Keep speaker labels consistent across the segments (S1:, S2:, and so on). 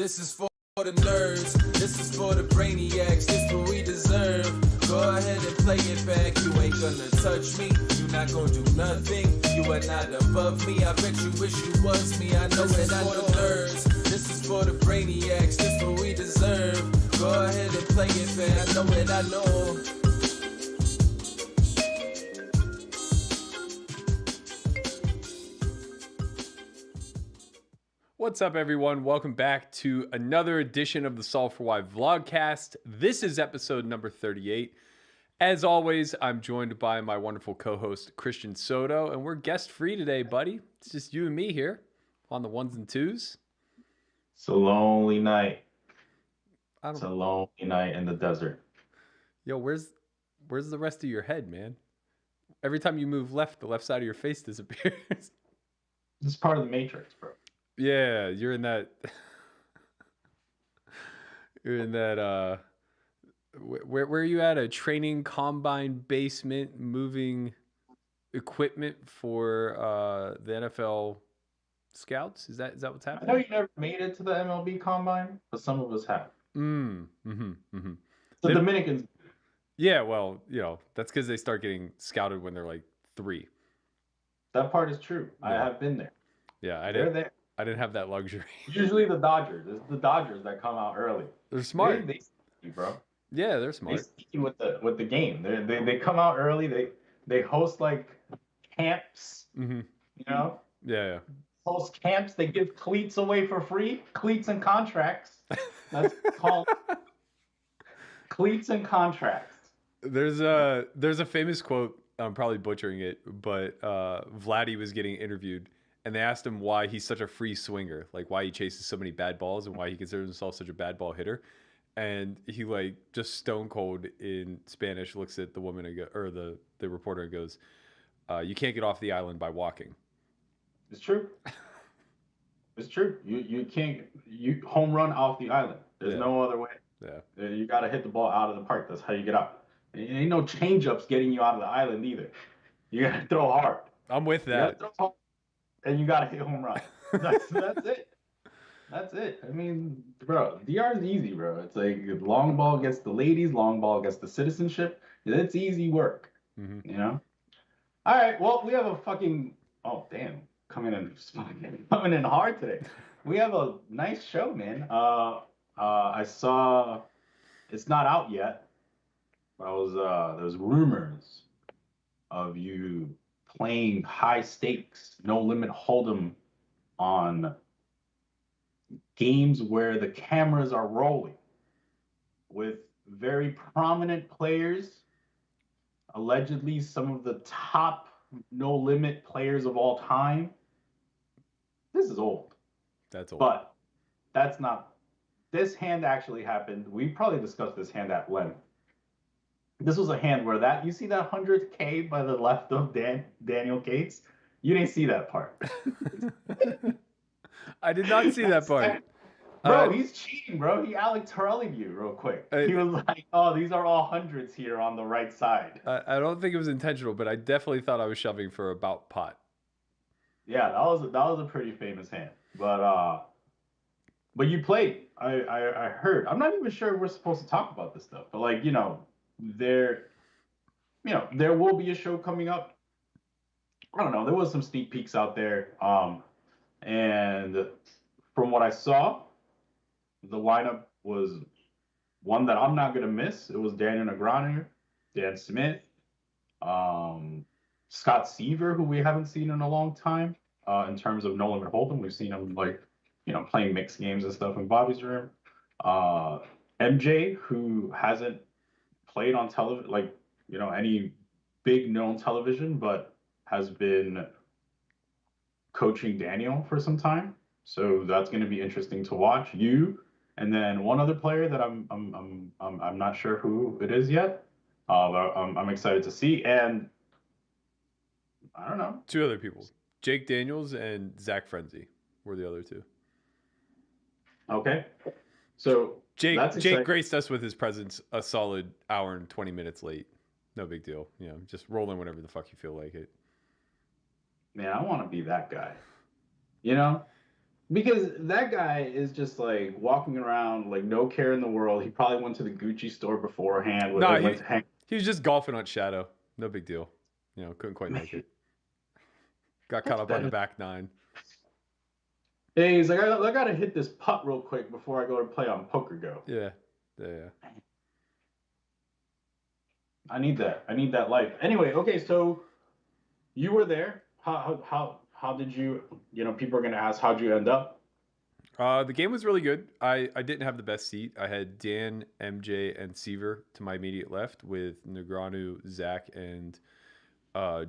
S1: This is for the nerds, this is for the brainiacs, this what we deserve. Go ahead and play it back, you ain't gonna touch me, you not gonna do nothing, you are not above me, I bet you wish you was me, I know that I know. Nerds, this is for the brainiacs, this what we deserve. Go ahead and play it back, I know that I know.
S2: What's up, everyone? Welcome back to another edition of the S4Y VLOGCAST. This is episode number 38. As always, I'm joined by my wonderful co-host, Christian Soto, and we're guest-free today, buddy. It's just you and me here on the ones and twos.
S3: It's a lonely night. It's a lonely night in the desert.
S2: Yo, where's the rest of your head, man? Every time you move left, the left side of your face disappears.
S3: This is part of the Matrix, bro.
S2: Yeah, you're in that. Where are you at? A training combine basement, moving equipment for the NFL scouts? Is that what's happening?
S3: I know you never made it to the MLB combine, but some of us have. The Dominicans.
S2: Yeah, well, that's because they start getting scouted when they're like 3.
S3: That part is true.
S2: Yeah.
S3: I have been there.
S2: Yeah,
S3: They're there.
S2: I didn't have that luxury.
S3: Usually the Dodgers. It's the Dodgers that come out early.
S2: They're smart.
S3: They see you, bro.
S2: Yeah, they're smart.
S3: They see you with the game. They come out early. They host like camps.
S2: Mm-hmm.
S3: You know.
S2: Yeah.
S3: Host camps. They give cleats away for free. Cleats and contracts. That's called cleats and contracts.
S2: There's a famous quote. I'm probably butchering it, but Vladdy was getting interviewed. And they asked him why he's such a free swinger, like why he chases so many bad balls and why he considers himself such a bad ball hitter. And he just stone cold in Spanish looks at the woman or the reporter and goes, "You can't get off the island by walking."
S3: It's true. It's true. You can't home run off the island. There's no other way.
S2: Yeah.
S3: You got to hit the ball out of the park. That's how you get out. And ain't no change ups getting you out of the island either. You got to throw hard.
S2: I'm with that.
S3: And you gotta hit home run. That's it. That's it. I mean, bro, DR is easy, bro. It's like long ball gets the ladies, long ball gets the citizenship. It's easy work.
S2: Mm-hmm.
S3: You know. All right. Well, we have a fucking coming in hard today. We have a nice show, man. I saw it's not out yet. There's rumors of you playing high stakes, no limit hold'em on games where the cameras are rolling with very prominent players, allegedly some of the top no limit players of all time. This is old.
S2: That's old.
S3: But that's not. This hand actually happened. We probably discussed this hand at length. This was a hand where you see that 100K by the left of Daniel Cates? You didn't see that part.
S2: I did not see that part.
S3: Bro, he's cheating, bro. He Alec Terrelli'd you real quick. He was like, oh, these are all hundreds here on the right side.
S2: I don't think it was intentional, but I definitely thought I was shoving for about pot.
S3: Yeah, that was a pretty famous hand. But you played. I heard. I'm not even sure we're supposed to talk about this stuff, but there will be a show coming up. I don't know. There was some sneak peeks out there. And from what I saw, the lineup was one that I'm not going to miss. It was Daniel Negreanu, Dan Smith, Scott Seaver, who we haven't seen in a long time in terms of no limit hold'em. We've seen him playing mixed games and stuff in Bobby's room. MJ, who hasn't played on television, any big known television, but has been coaching Daniel for some time. So that's going to be interesting to watch. You, and then one other player that I'm not sure who it is yet. But I'm excited to see. And I don't know.
S2: 2 other people, Jake Daniels and Zach Frenzy, were the other 2.
S3: Okay. So
S2: Jake graced us with his presence a solid hour and 20 minutes late. No big deal. Just roll in whenever the fuck you feel like it.
S3: Man, I want to be that guy. Because that guy is just like walking around like no care in the world. He probably went to the Gucci store beforehand.
S2: No,
S3: Went to hang.
S2: he was just golfing on Shadow. No big deal. You know, couldn't quite make it. Got caught up on the back nine.
S3: Hey, he's like, I gotta hit this putt real quick before I go to play on Poker Go.
S2: Yeah.
S3: I need that. I need that life. Anyway, okay, so you were there. How did you? You know, people are gonna ask, how'd you end up?
S2: The game was really good. I didn't have the best seat. I had Dan, MJ, and Seaver to my immediate left, with Negranu, Zach, and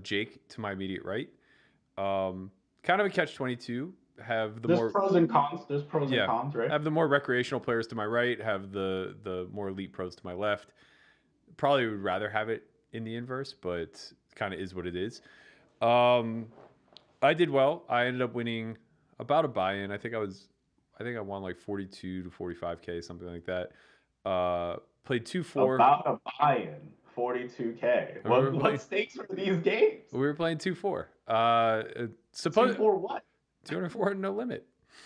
S2: Jake to my immediate right. Kind of a catch-22. Have the
S3: There's pros and cons. There's pros and cons, right?
S2: Have the more recreational players to my right. Have the more elite pros to my left. Probably would rather have it in the inverse, but kind of is what it is. I did well. I ended up winning about a buy-in. I think I won like 42 to 45K, something like that. Played 2-4.
S3: About a buy-in, 42K. What stakes were these games?
S2: We were playing 2-4.
S3: 2-4 what?
S2: 204 no limit.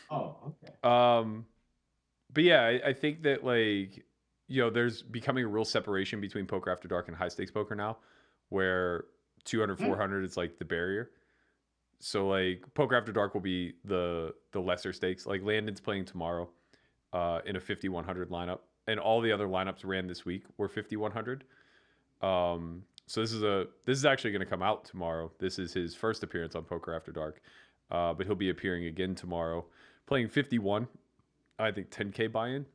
S3: Oh, okay.
S2: But yeah, I think that, like, you know, there's becoming a real separation between poker after dark and high stakes poker now, where 200, 400 is like the barrier. So like poker after dark will be the lesser stakes. Like Landon's playing tomorrow in a 5100 lineup, and all the other lineups ran this week were 5100. So this is actually going to come out tomorrow. This is his first appearance on Poker After Dark, but he'll be appearing again tomorrow, playing 51. I think 10K buy-in.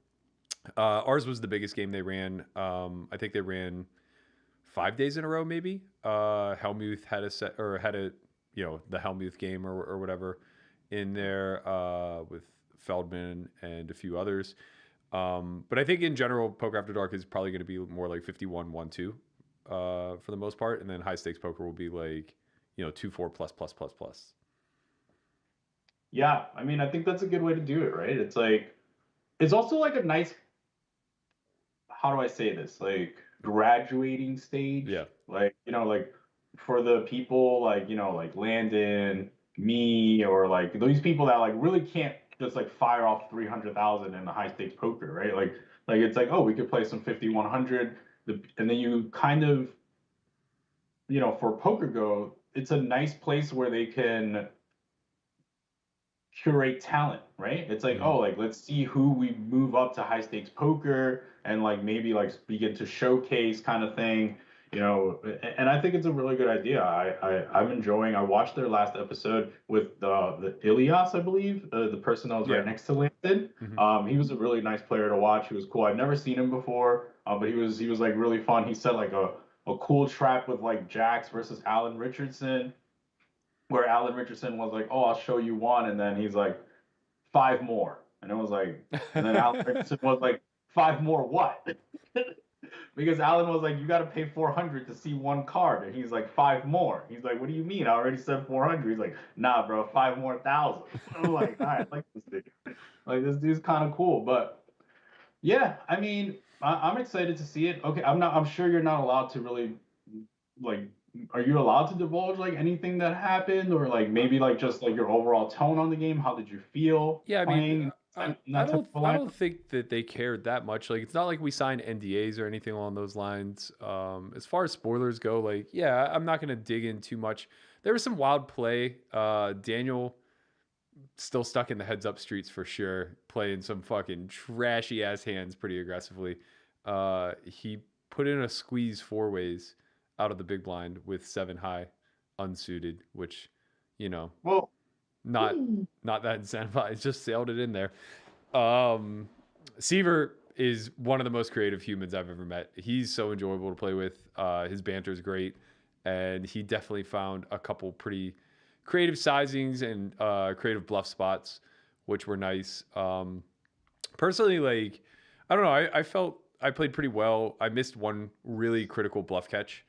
S2: Ours was the biggest game they ran. I think they ran 5 days in a row, maybe. Helmuth had a the Helmuth game or whatever in there with Feldman and a few others. But I think in general, Poker After Dark is probably going to be more like 51-1-2 for the most part, and then high stakes poker will be like 2-4 plus.
S3: Yeah, I mean, I think that's a good way to do it, right? It's like, it's also like a nice, how do I say this? Like graduating stage.
S2: Yeah.
S3: Like, like for the people like, like Landon, me, or like these people that like really can't just like fire off 300,000 in the high stakes poker, right? Like it's like, oh, we could play some 5100, and then you kind of, for Poker Go, it's a nice place where they can curate talent, right? It's like, oh, like let's see who we move up to high stakes poker and like maybe like begin to showcase kind of thing, and I think it's a really good idea. I'm enjoying. I watched their last episode with the Ilias, I believe, the person that was right next to Landon. He was a really nice player to watch. He was cool. I'd never seen him before, but he was like really fun. He set like a cool trap with like Jax versus Alan Richardson, where Alan Richardson was like, oh, I'll show you one. And then he's like, 5 more. And it was like, and then Alan Richardson was like, 5 more what? Because Alan was like, you got to pay 400 to see one card. And he's like, 5 more. He's like, what do you mean? I already said 400. He's like, nah, bro, 5 more thousand. I'm like, all right, I like this dude. Like, this dude's kind of cool. But yeah, I mean, I'm excited to see it. Okay, I'm sure you're not allowed to really, like, are you allowed to divulge like anything that happened, or like maybe like just like your overall tone on the game? How did you feel?
S2: Yeah, I mean,
S3: I
S2: don't think that they cared that much. Like, it's not like we signed NDAs or anything along those lines. As far as spoilers go, like, yeah, I'm not gonna dig in too much. There was some wild play. Daniel still stuck in the heads up streets for sure, playing some fucking trashy ass hands pretty aggressively. He put in a squeeze 4 ways out of the big blind with 7 high unsuited, which, well, not that incentivized, just sailed it in there. Seaver is one of the most creative humans I've ever met. He's so enjoyable to play with. His banter is great, and he definitely found a couple pretty creative sizings and creative bluff spots, which were nice. Personally, like, I don't know, I felt I played pretty well. I missed one really critical bluff catch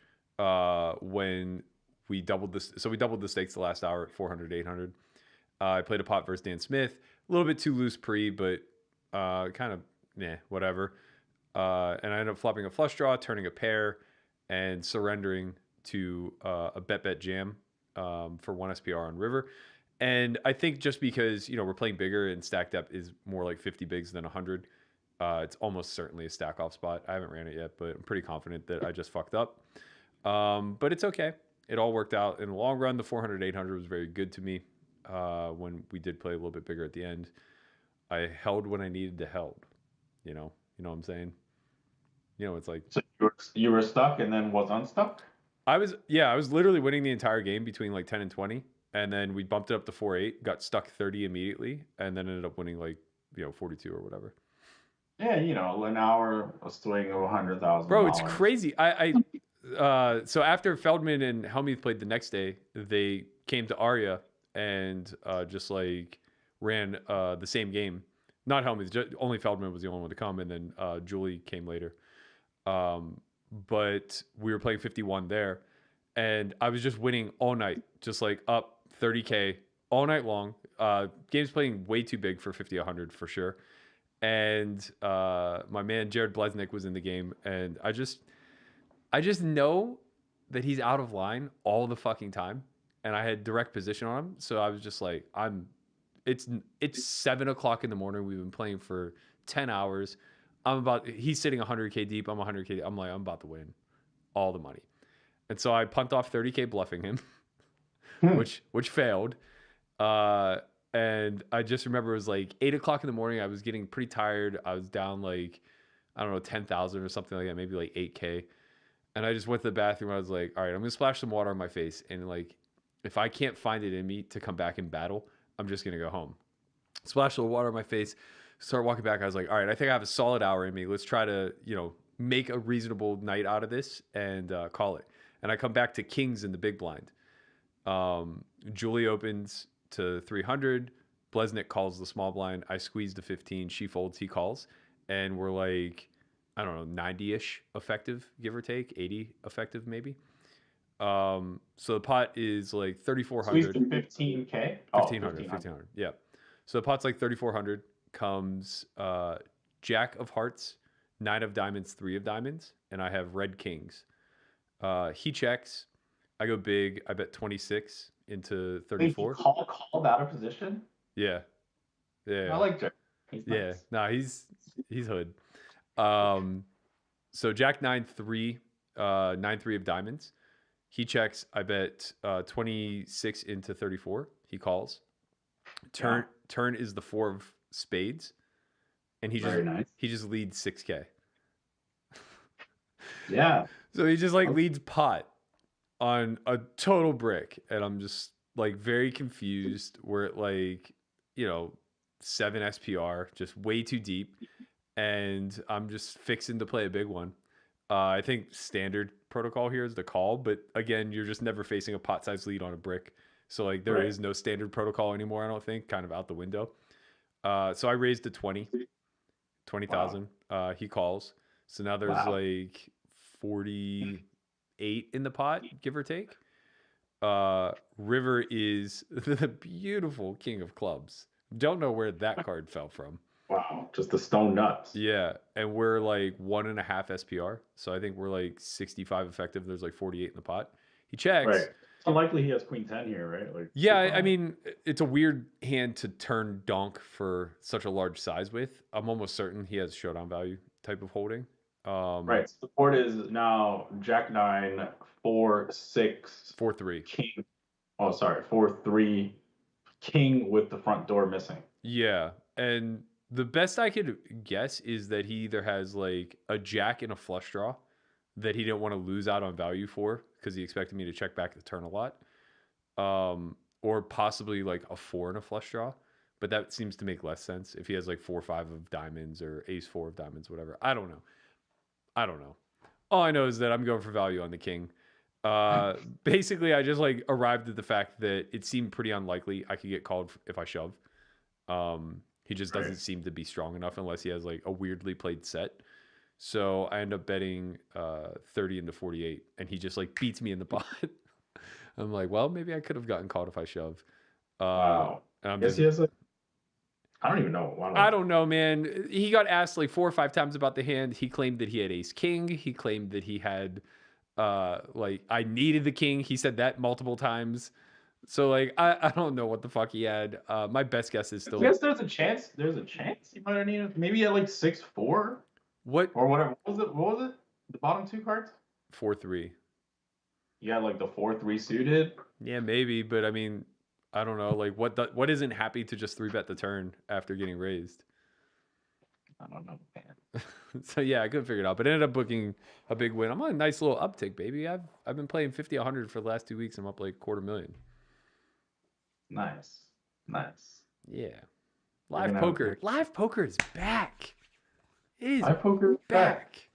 S2: when we doubled this. So we doubled the stakes the last hour at 400, 800. I played a pot versus Dan Smith, a little bit too loose pre, but kind of, whatever. And I ended up flopping a flush draw, turning a pair, and surrendering to a bet jam for 1 SPR on river. And I think just because, we're playing bigger and stack depth is more like 50 bigs than 100, it's almost certainly a stack off spot. I haven't ran it yet, but I'm pretty confident that I just fucked up. But it's okay. It all worked out. In the long run, the 400, 800 was very good to me when we did play a little bit bigger at the end. I held when I needed to held, you know what I'm saying? It's like...
S3: So you were stuck and then was unstuck?
S2: I was literally winning the entire game between like 10 and 20. And then we bumped it up to 4-8, got stuck 30 immediately, and then ended up winning like, 42 or whatever.
S3: Yeah, an hour, a swing of $100,000.
S2: Bro, it's crazy. So after Feldman and Helmuth played the next day, they came to Arya and just like ran the same game. Not Helmuth, only Feldman was the only one to come, and then Julie came later. But we were playing 51 there, and I was just winning all night, just like up 30K all night long. Game's playing way too big for 50, 100 for sure. And my man Jared Blesnick was in the game, and I just know that he's out of line all the fucking time, and I had direct position on him, so I was just like, it's 7 o'clock in the morning. We've been playing for 10 hours. He's sitting 100K deep. I'm 100K deep. I'm like, I'm about to win all the money, and so I punt off 30K bluffing him. which failed. And I just remember it was like 8 o'clock in the morning. I was getting pretty tired. I was down like, I don't know, 10,000 or something like that, maybe like 8K. And I just went to the bathroom. I was like, all right, I'm going to splash some water on my face. And like, if I can't find it in me to come back and battle, I'm just going to go home. Splash a little water on my face, start walking back. I was like, all right, I think I have a solid hour in me. Let's try to, make a reasonable night out of this and call it. And I come back to kings in the big blind. Julie opens to 300. Blesnick calls the small blind. I squeeze the 15. She folds. He calls, and we're like, I don't know, 90-ish effective, give or take, 80 effective maybe. So the pot is like 3,400.
S3: Squeeze to 15K.
S2: 1,500. Yeah. So the pot's like 3,400. Comes Jack of Hearts, 9 of Diamonds, 3 of Diamonds, and I have red kings. He checks. I go big. I bet 26 into 34.
S3: Called out of position?
S2: Yeah.
S3: I like Jack. He's nice.
S2: No, he's hood. So Jack 9-3, 9-3 of diamonds. He checks. I bet 26 into 34. He calls. Turn is the 4 of spades, and he just leads 6K.
S3: Yeah.
S2: So he just like leads pot on a total brick, and I'm just like very confused. We're at like 7 SPR, just way too deep, and I'm just fixing to play a big one. I think standard protocol here is the call, but again, you're just never facing a pot size lead on a brick, so like there is no standard protocol anymore. I don't think, kind of out the window. So I raised to 20,000. He calls, so now there's like 48 in the pot, give or take. River is the beautiful king of clubs. Don't know where that card fell from.
S3: Wow, just the stone nuts.
S2: Yeah, and we're like 1.5 SPR, so I think we're like 65 effective. There's like 48 in the pot. He checks.
S3: Right. It's unlikely he has queen 10 here, right? Like,
S2: yeah, I mean, it's a weird hand to turn donk for such a large size with. I'm almost certain he has showdown value type of holding.
S3: Right. So the board is now Jack 9, 4, 6,
S2: 4, 3.
S3: King. Oh, sorry, 4, 3, King with the front door missing.
S2: Yeah, and the best I could guess is that he either has like a jack and a flush draw that he didn't want to lose out on value for because he expected me to check back the turn a lot, or possibly like a 4 and a flush draw. But that seems to make less sense if he has like 4, 5 of diamonds or ace 4 of diamonds, whatever. I don't know. All I know is that I'm going for value on the king. Basically, I just like arrived at the fact that it seemed pretty unlikely I could get called if I shove. He just doesn't seem to be strong enough unless he has like a weirdly played set. So I end up betting 30 into 48, and he just like beats me in the pot. I'm like, well, maybe I could have gotten called if I shove.
S3: Wow. Yes, he has like, I don't even know.
S2: I don't know, man. He got asked like 4 or 5 times about the hand. He claimed that he had ace king. He claimed that he had like I needed the king. He said that multiple times. So like I don't know what the fuck he had. My best guess is
S3: I
S2: still
S3: guess there's a chance. There's a chance you might have needed maybe at like 6'4"
S2: what
S3: or whatever. What was it? The bottom two cards?
S2: 4-3.
S3: You had like the 4-3 suited.
S2: Yeah, maybe, but I mean, I don't know. Like what isn't happy to just 3-bet the turn after getting raised?
S3: I don't know, man.
S2: So yeah, I couldn't figure it out, but ended up booking a big win. I'm on a nice little uptick, baby. I've been playing 50, 100 for the last 2 weeks. I'm up like $250,000.
S3: Nice, nice.
S2: Yeah,
S3: You're gonna have-
S2: live poker is back. It is
S3: Live poker
S2: back.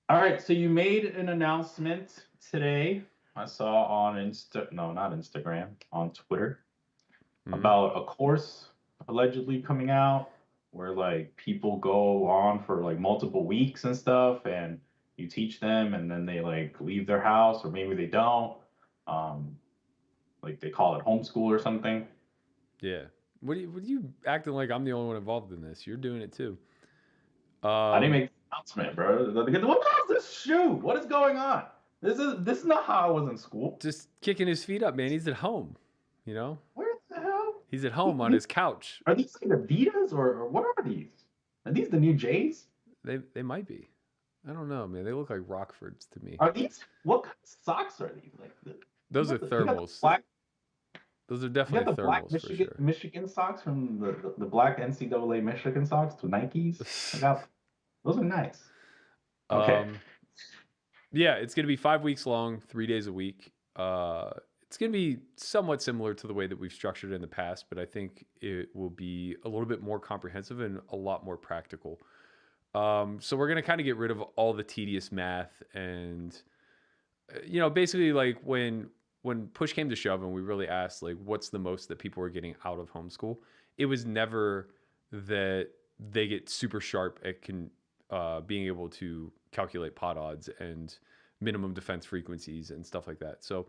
S3: All right, so you made an announcement today. I saw on not Instagram, on Twitter,
S2: Mhm.
S3: about a course allegedly coming out where like people go on for like multiple weeks and stuff, and you teach them, and then they like leave their house, or maybe they don't. Like they call it homeschool or something.
S2: Yeah. What are you acting like I'm the only one involved in this? You're doing it too.
S3: I didn't make the announcement, bro. What caused this shoe? What is going on? This is not how I was in school.
S2: Just kicking his feet up, man. He's at home. You know,
S3: Where the hell?
S2: he's at home on his couch.
S3: Are these like Adidas or what are these? Are these the new J's?
S2: They might be. I don't know, man. They look like Rockfords to me.
S3: Are these what kind of socks are these? Like
S2: Those are
S3: you got the
S2: thermals.
S3: black,
S2: Those are
S3: you
S2: definitely
S3: got the black
S2: thermals for
S3: Michigan
S2: sure.
S3: Michigan socks from the black NCAA Michigan socks to Nikes. I got those are nice. Okay.
S2: Yeah, it's going to be 5 weeks long, 3 days a week. It's going to be somewhat similar to the way that we've structured it in the past, but I think it will be a little bit more comprehensive and a lot more practical. So we're going to kind of get rid of all the tedious math and, basically like when push came to shove and we really asked like, what's the most that people are getting out of homeschool? It was never that they get super sharp at being able to calculate pot odds and minimum defense frequencies and stuff like that. So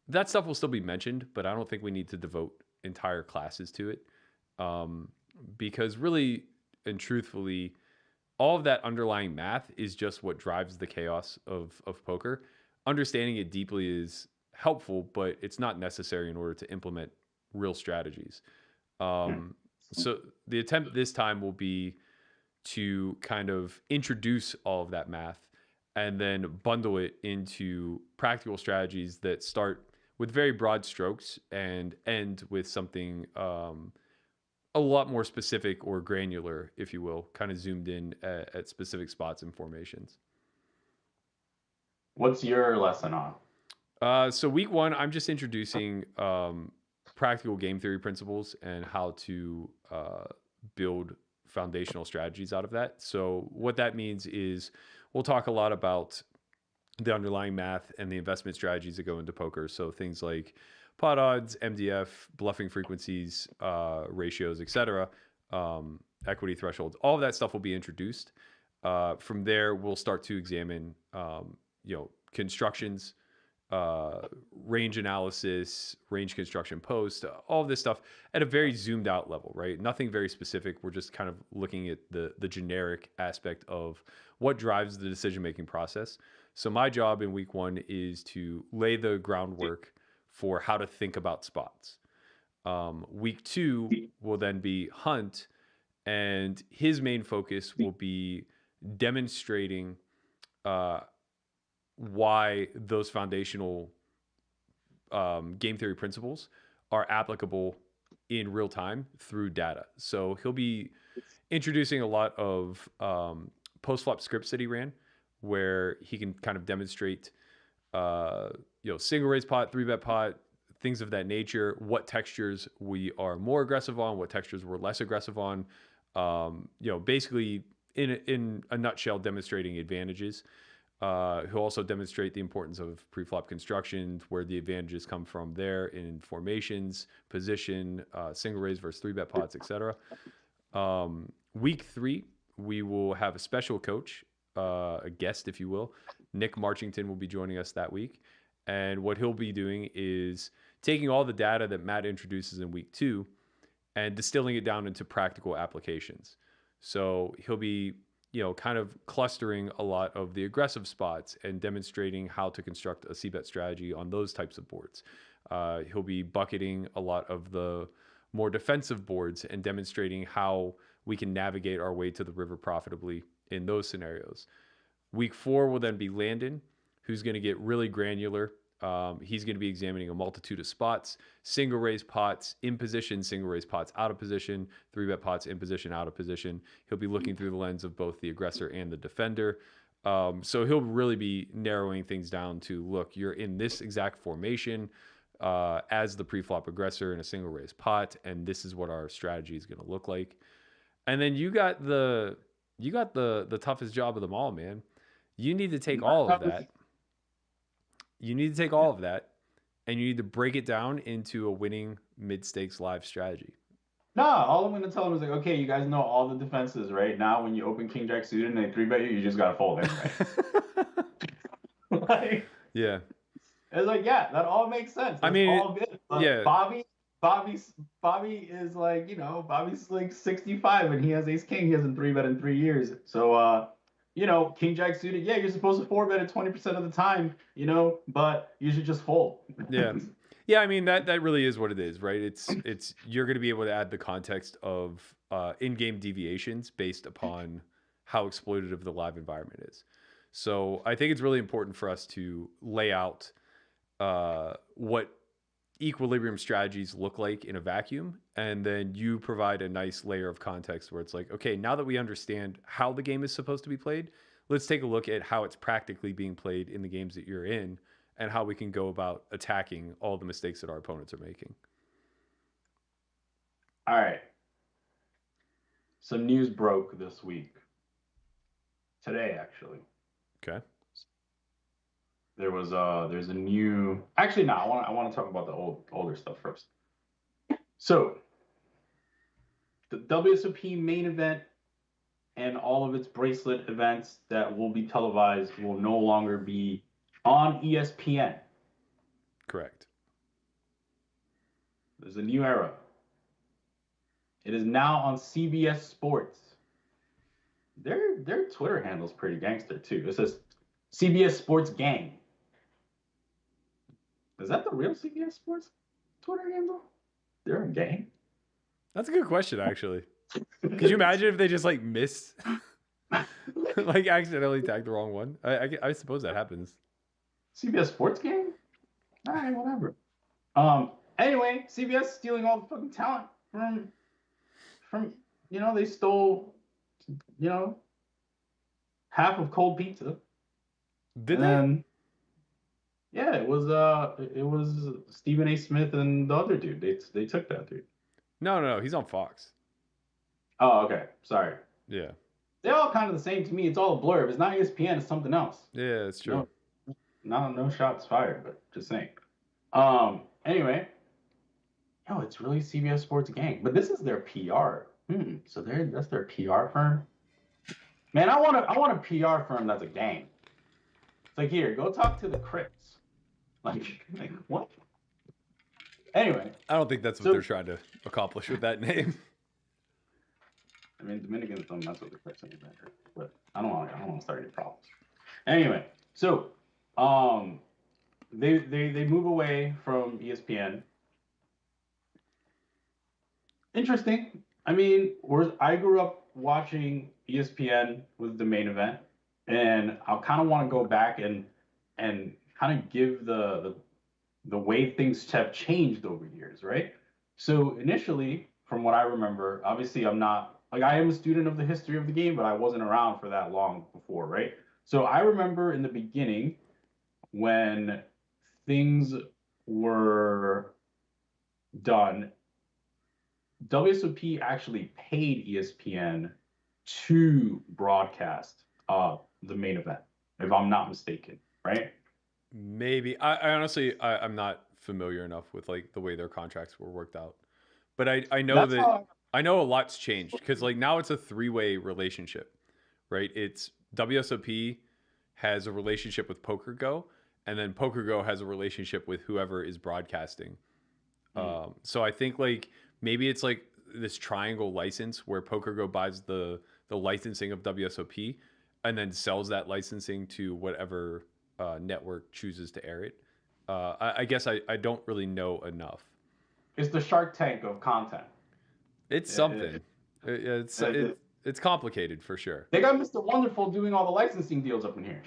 S2: that stuff will still be mentioned, but I don't think we need to devote entire classes to it, because really and truthfully, all of that underlying math is just what drives the chaos of poker. Understanding it deeply is helpful, but it's not necessary in order to implement real strategies. So the attempt this time will be to kind of introduce all of that math and then bundle it into practical strategies that start with very broad strokes and end with something a lot more specific or granular, if you will, kind of zoomed in at specific spots and formations.
S3: What's your lesson on?
S2: So week one, I'm just introducing practical game theory principles and how to build foundational strategies out of that. So what that means is we'll talk a lot about the underlying math and the investment strategies that go into poker. So things like pot odds, MDF, bluffing frequencies, ratios, etc., equity thresholds, all of that stuff will be introduced. From there, we'll start to examine, constructions, range analysis, range construction post, all of this stuff at a very zoomed out level, right? Nothing very specific. We're just kind of looking at the generic aspect of what drives the decision-making process. So my job in week one is to lay the groundwork for how to think about spots. Week two will then be Hunt, and his main focus will be demonstrating why those foundational game theory principles are applicable in real time through data. So he'll be introducing a lot of post-flop scripts that he ran, where he can kind of demonstrate, single raise pot, 3-bet pot, things of that nature, what textures we are more aggressive on, what textures we're less aggressive on, basically in a nutshell, demonstrating advantages. He'll also demonstrate the importance of pre-flop construction, where the advantages come from there in formations, position, single raise versus 3-bet pots, etc. Week three, we will have a special coach, a guest, if you will. Nick Marchington will be joining us that week. And what he'll be doing is taking all the data that Matt introduces in week two and distilling it down into practical applications. So he'll be, kind of clustering a lot of the aggressive spots and demonstrating how to construct a c-bet strategy on those types of boards. He'll be bucketing a lot of the more defensive boards and demonstrating how we can navigate our way to the river profitably in those scenarios. Week 4 will then be Landon, who's going to get really granular. He's going to be examining a multitude of spots, single raise pots, in position, single raise pots, out of position, 3-bet pots, in position, out of position. He'll be looking through the lens of both the aggressor and the defender. So he'll really be narrowing things down to, look, you're in this exact formation as the pre-flop aggressor in a single raise pot, and this is what our strategy is going to look like. And then you got the toughest job of them all, man. You need to take all of that. You need to take all of that, and you need to break it down into a winning mid-stakes live strategy.
S3: Nah, all I'm gonna tell them is like, okay, you guys know all the defenses, right? Now, when you open King Jack suited and they 3-bet you, you just gotta fold anyway. Like,
S2: Yeah.
S3: it's like, yeah, that all makes sense.
S2: I mean,
S3: all good. But
S2: yeah.
S3: Bobby is like, you know, Bobby's like 65 and he has ace king. He hasn't 3-bet in 3 years. So, you know, King Jack suited, yeah, you're supposed to 4-bet it 20% of the time, you know, but you should just fold.
S2: Yeah. Yeah, I mean that really is what it is, right? It's you're going to be able to add the context of in-game deviations based upon how exploitative the live environment is. So I think it's really important for us to lay out what equilibrium strategies look like in a vacuum, and then you provide a nice layer of context where it's like, okay, now that we understand how the game is supposed to be played, let's take a look at how it's practically being played in the games that you're in, and how we can go about attacking all the mistakes that our opponents are making.
S3: All right. Some news broke this week. Today, actually.
S2: Okay.
S3: There's a new. Actually, no. I want to talk about the older stuff first. So, the WSOP main event and all of its bracelet events that will be televised will no longer be on ESPN.
S2: Correct.
S3: There's a new era. It is now on CBS Sports. Their Twitter handle's pretty gangster too. It says CBS Sports Gang. Is that the real CBS Sports Twitter handle? They're a gang?
S2: That's a good question, actually. Could you imagine if they just like miss, like accidentally tagged the wrong one? I suppose that happens.
S3: CBS Sports Gang? All right, whatever. Anyway, CBS stealing all the fucking talent from you know, they stole, you know, half of Cold Pizza.
S2: Did they?
S3: Yeah, it was Stephen A. Smith and the other dude. They took that dude.
S2: No, he's on Fox.
S3: Oh, okay. Sorry.
S2: Yeah.
S3: They're all kind of the same to me. It's all a blur. If it's not ESPN, it's something else.
S2: Yeah, it's true.
S3: No shots fired, but just saying. Anyway, it's really CBS Sports Gang, but this is their PR. So that's their PR firm. Man, I want a PR firm that's a gang. It's like, here, go talk to the Crips. Like what? Anyway,
S2: I don't think that's what they're trying to accomplish with that name.
S3: I mean, Dominicans don't mess with the Crips anymore, but I don't want to start any problems. Anyway, so they move away from ESPN. Interesting. I mean, I grew up watching ESPN with the main event, and I kind of want to go back and kind of give the way things have changed over years, right? So initially, from what I remember, obviously I'm not, like, I am a student of the history of the game, but I wasn't around for that long before, right? So I remember in the beginning when things were done, WSOP actually paid ESPN to broadcast the main event, if I'm not mistaken, right?
S2: Maybe. I honestly, I'm not familiar enough with like the way their contracts were worked out, but I know I know a lot's changed, because like now it's a 3-way relationship, right? It's WSOP has a relationship with PokerGo, and then PokerGo has a relationship with whoever is broadcasting. So I think like maybe it's like this triangle license where PokerGo buys the licensing of WSOP and then sells that licensing to whatever network chooses to air it. I guess I don't really know enough.
S3: It's the Shark Tank of content.
S2: It's something. It's complicated for sure.
S3: They got Mr. Wonderful doing all the licensing deals up in here.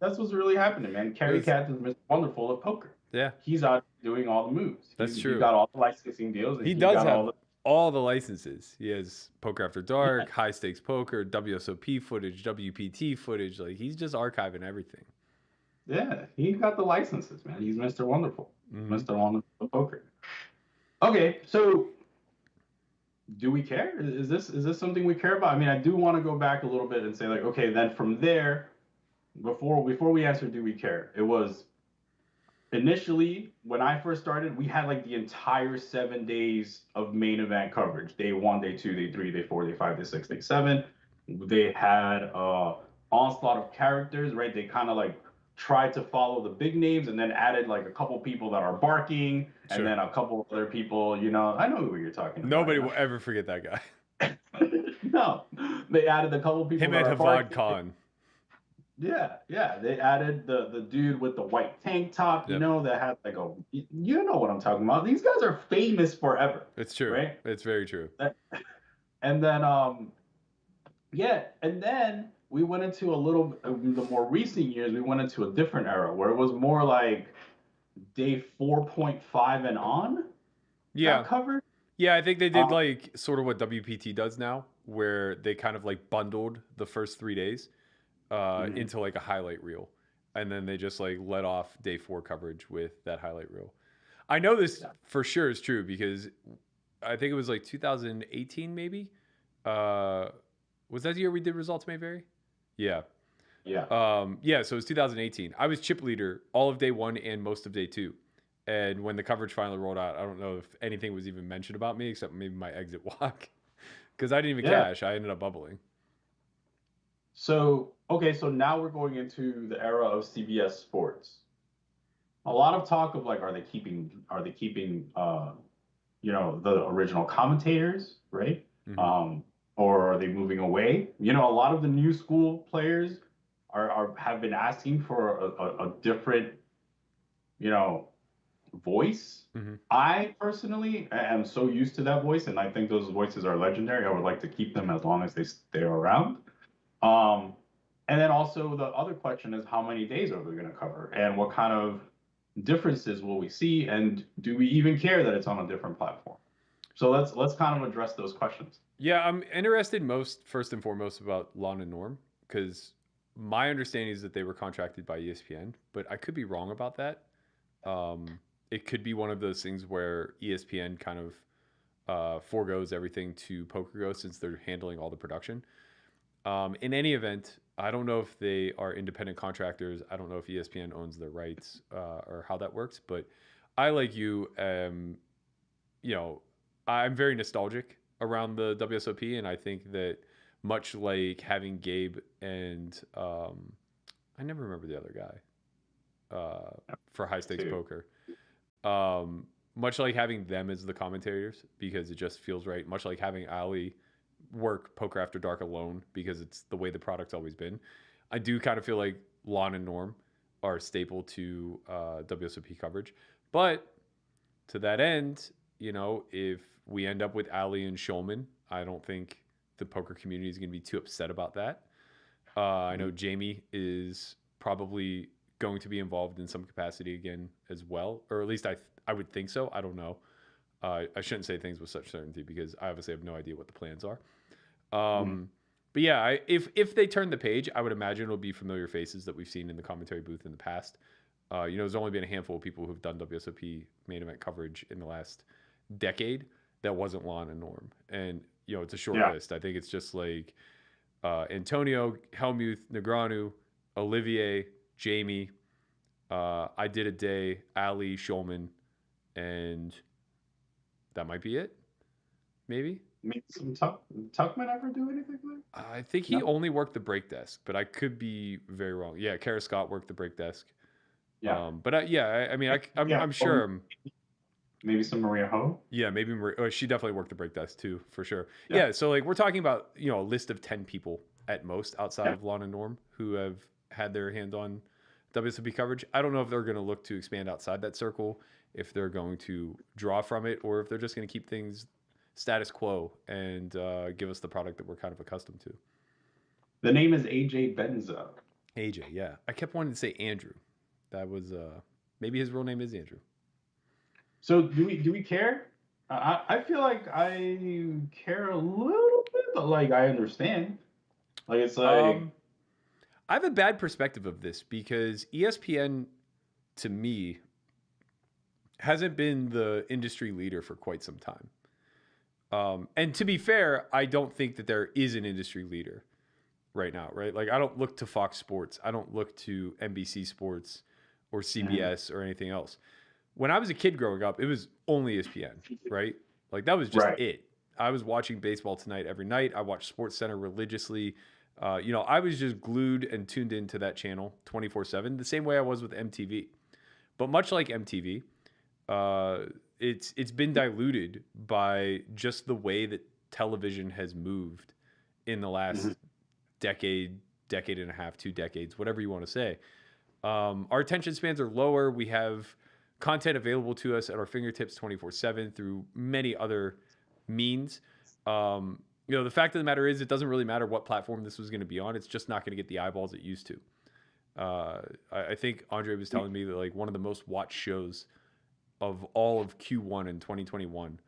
S3: That's what's really happening, man. Carrie Cat is Mr. Wonderful of poker.
S2: Yeah,
S3: He's out doing all the moves.
S2: That's true.
S3: He got all the licensing deals. And
S2: he does
S3: got
S2: have all the licenses. He has Poker After Dark, High Stakes Poker, WSOP footage, WPT footage. Like he's just archiving everything.
S3: Yeah, he got the licenses, man. He's Mr. Wonderful. Mr. Wonderful of poker. Okay, so do we care? Is this something we care about? I mean, I do want to go back a little bit and say, like, okay, then from there, before we answer, do we care? It was initially when I first started, we had like the entire 7 days of main event coverage. Day 1, day 2, day 3, day 4, day 5, day 6, day 7. They had onslaught of characters, right? They kind of like tried to follow the big names and then added like a couple people that are barking and then a couple of other people, you know, I know who you're talking about.
S2: Nobody will ever forget that guy.
S3: No, they added a couple people.
S2: Him and Havad Khan.
S3: Yeah, they added the dude with the white tank top, you know, that had like you know what I'm talking about. These guys are famous forever.
S2: It's true.
S3: Right?
S2: It's very true.
S3: And then, and then we went into the more recent years, we went into a different era where it was more like day 4.5 and on.
S2: Yeah.
S3: Covered.
S2: Yeah, I think they did like sort of what WPT does now, where they kind of like bundled the first 3 days into like a highlight reel. And then they just like let off day 4 coverage with that highlight reel. I know this for sure is true because I think it was like 2018 maybe. Was that the year we did Results May Vary? Yeah.
S3: Yeah.
S2: So it was 2018. I was chip leader all of day 1 and most of day 2. And when the coverage finally rolled out, I don't know if anything was even mentioned about me except maybe my exit walk. Because I didn't even cash. I ended up bubbling.
S3: So, okay, so now we're going into the era of CBS Sports. A lot of talk of like, are they keeping you know, the original commentators, right? Or are they moving away? You know, a lot of the new school players have been asking for a different, you know, voice. I personally am so used to that voice, and I think those voices are legendary. I would like to keep them as long as they stay around. And then also the other question is, how many days are we going to cover, and what kind of differences will we see, and do we even care that it's on a different platform? So let's kind of address those questions.
S2: Yeah, I'm interested first and foremost about Lon and Norm, because my understanding is that they were contracted by ESPN, but I could be wrong about that. It could be one of those things where ESPN kind of forgoes everything to PokerGo since they're handling all the production. In any event, I don't know if they are independent contractors. I don't know if ESPN owns their rights or how that works. But I, like you, you know, I'm very nostalgic around the WSOP, and I think that much like having Gabe and I never remember the other guy for High Stakes Poker. Much like having them as the commentators because it just feels right. Much like having Ali work Poker After Dark alone because it's the way the product's always been. I do kind of feel like Lon and Norm are staple to WSOP coverage. But to that end, you know, if we end up with Ali and Shulman, I don't think the poker community is going to be too upset about that. I know Jamie is probably going to be involved in some capacity again as well, or at least I would think so. I don't know. I shouldn't say things with such certainty because I obviously have no idea what the plans are. But yeah, if they turn the page, I would imagine it'll be familiar faces that we've seen in the commentary booth in the past. You know, there's only been a handful of people who've done WSOP main event coverage in the last decade that wasn't Lon and Norm. And, you know, it's a short list. I think it's just like Antonio, Helmuth, Negreanu, Olivier, Jamie. I did a day, Ali, Shulman, and that might be it. Maybe.
S3: Maybe some Tuckman ever do anything like?
S2: I think he only worked the break desk, but I could be very wrong. Yeah, Kara Scott worked the break desk.
S3: Yeah.
S2: But I mean, I'm sure.
S3: Maybe some Maria Ho.
S2: Yeah, maybe Maria. She definitely worked the break desk too, for sure. Yeah. So like we're talking about, you know, a list of 10 people at most outside of Lon and Norm who have had their hand on WSOP coverage. I don't know if they're going to look to expand outside that circle, if they're going to draw from it, or if they're just going to keep things status quo and give us the product that we're kind of accustomed to.
S3: The name is AJ Benza.
S2: AJ, yeah. I kept wanting to say Andrew. That was maybe his real name is Andrew.
S3: So do we care? I feel like I care a little bit, but like I understand. Like it's like
S2: I have a bad perspective of this because ESPN, to me, hasn't been the industry leader for quite some time. And to be fair, I don't think that there is an industry leader right now, right? Like I don't look to Fox Sports. I don't look to NBC Sports or CBS or anything else. When I was a kid growing up, it was only ESPN, right? Like that was just it. I was watching Baseball Tonight every night. I watched Sports Center religiously. I was just glued and tuned into that channel 24/7, the same way I was with MTV. But much like MTV, it's been diluted by just the way that television has moved in the last decade and a half, 2 decades, whatever you want to say. Our attention spans are lower. We have content available to us at our fingertips 24/7 through many other means. The fact of the matter is, it doesn't really matter what platform this was going to be on. It's just not going to get the eyeballs it used to. I think Andre was telling me that like one of the most watched shows of all of Q1 in 2021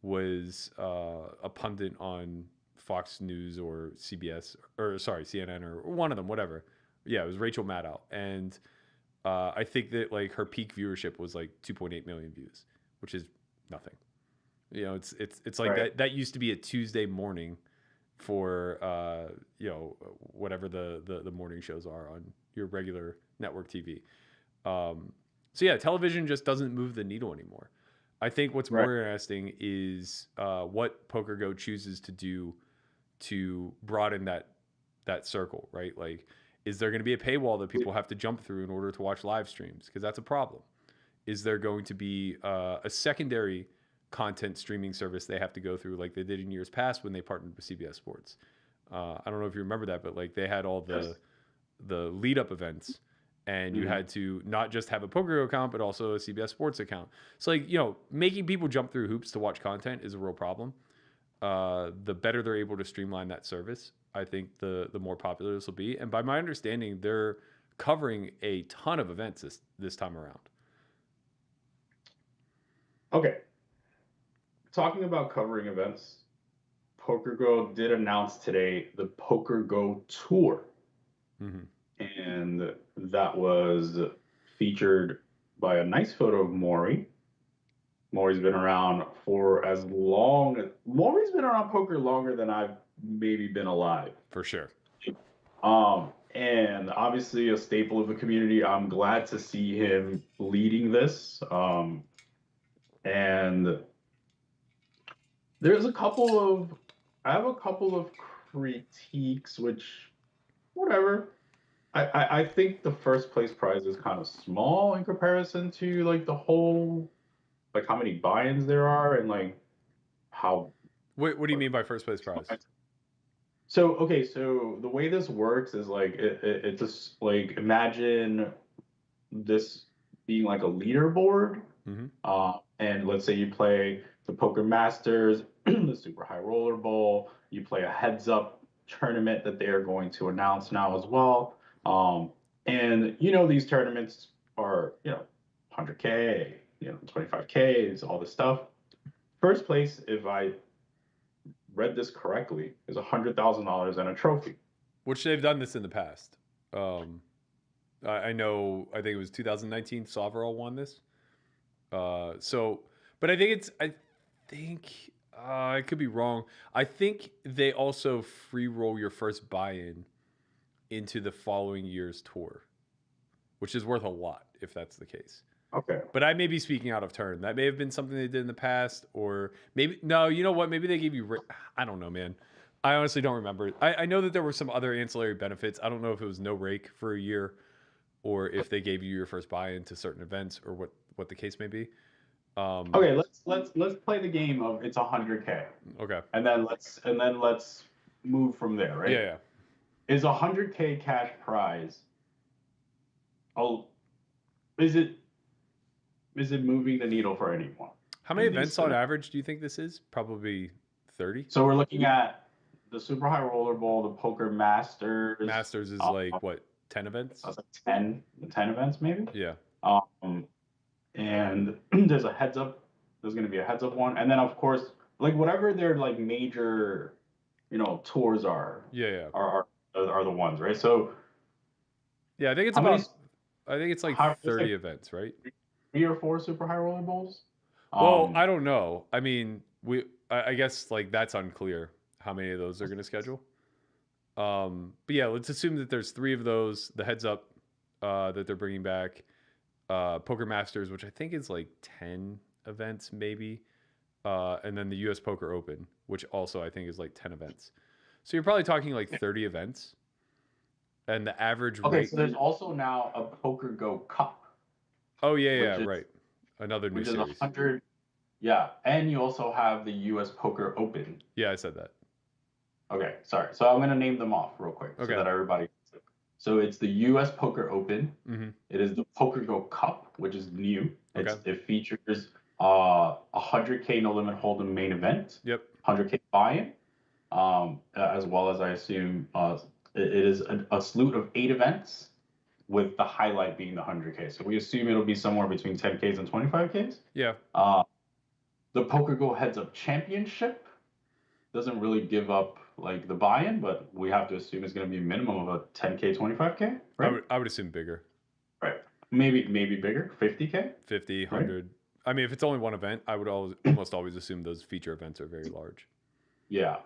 S2: was a pundit on Fox News or CBS or CNN or one of them, whatever. Yeah, it was Rachel Maddow, and I think that like her peak viewership was like 2.8 million views, which is nothing. It's like that used to be a Tuesday morning for whatever the morning shows are on your regular network TV. So yeah, television just doesn't move the needle anymore. I think what's more interesting is what PokerGo chooses to do to broaden that circle, right? Like, is there going to be a paywall that people have to jump through in order to watch live streams? Because that's a problem. Is there going to be a secondary content streaming service they have to go through like they did in years past when they partnered with CBS Sports? I don't know if you remember that, but like they had all the lead up events, and you had to not just have a PokerGo account, but also a CBS Sports account. So like, making people jump through hoops to watch content is a real problem. The better they're able to streamline that service, I think the more popular this will be. And by my understanding, they're covering a ton of events this time around.
S3: Okay. Talking about covering events, PokerGo did announce today the PokerGo Tour. And that was featured by a nice photo of Maury. Maury's been around Maury's been around poker longer than I've maybe been alive.
S2: For sure.
S3: And obviously a staple of the community. I'm glad to see him leading this. And there's I have a couple of critiques, which, whatever. I think the first place prize is kind of small in comparison to like the whole, like how many buy-ins there are and like how.
S2: What do you mean by first place prize?
S3: So the way this works is like it's just like imagine this being like a leaderboard, and let's say you play the Poker Masters, the Super High Roller Bowl, you play a heads up tournament that they are going to announce now as well. And these tournaments are 100K, 25K, all this stuff. First place, if I read this correctly, is $100,000 and a trophy.
S2: Which they've done this in the past. I know. I think it was 2019. Sovereign won this. But I think I could be wrong. I think they also free roll your first buy-in into the following year's tour, which is worth a lot if that's the case.
S3: Okay.
S2: But I may be speaking out of turn. That may have been something they did in the past, or maybe, no, you know what? Maybe they gave you, I don't know, man. I honestly don't remember. I know that there were some other ancillary benefits. I don't know if it was no rake for a year or if they gave you your first buy-in to certain events or what the case may be.
S3: Okay, let's play the game of it's 100K.
S2: Okay.
S3: And then let's move from there, right?
S2: Yeah.
S3: Is 100K cash prize oh, is it moving the needle for anyone?
S2: How many
S3: in these
S2: events on
S3: scenarios?
S2: average do you think this is? Probably 30.
S3: So we're looking at the Super High Roller Bowl, the Poker Masters.
S2: Masters is like what, 10 events?
S3: That's like 10 events maybe.
S2: Yeah.
S3: And there's a heads up. There's going to be a heads up one, and then of course, like whatever their like major, tours are.
S2: Yeah.
S3: Are the ones, right? So
S2: Yeah, I think it's
S3: how many?
S2: I think it's like
S3: How, it's
S2: 30
S3: like
S2: events, right?
S3: 3 or 4 Super High Roller Bowls.
S2: Well, I don't know. I mean, I guess like that's unclear how many of those they're going to schedule. But yeah, let's assume that there's 3 of those. The heads up that they're bringing back, Poker Masters, which I think is like 10 events maybe, and then the U.S. Poker Open, which also I think is like 10 events. So you're probably talking like 30 events, and the average
S3: Okay,
S2: rate.
S3: so there's also now a Poker Go Cup.
S2: Oh yeah,
S3: which is,
S2: right. Another new
S3: which is
S2: series.
S3: 100. Yeah, and you also have the U.S. Poker Open.
S2: Yeah, I said that.
S3: Okay, sorry. So I'm gonna name them off real quick so
S2: Okay.
S3: that everybody. So it's the U.S. Poker Open.
S2: Mm-hmm.
S3: It is the Poker Go Cup, which is new.
S2: Okay.
S3: It features 100K no limit hold'em main event.
S2: Yep.
S3: 100K buy-in, as well as I assume it is a slew of 8 events, with the highlight being the 100K. So we assume it'll be somewhere between 10Ks and 25Ks.
S2: Yeah.
S3: The Poker Go Heads Up Championship doesn't really give up like the buy-in, but we have to assume it's going to be a minimum of a 10K, 25K, right?
S2: I would assume bigger.
S3: Right. Maybe bigger, 50K?
S2: 50, 100. Right? I mean, if it's only one event, I would almost always assume those feature events are very large.
S3: Yeah.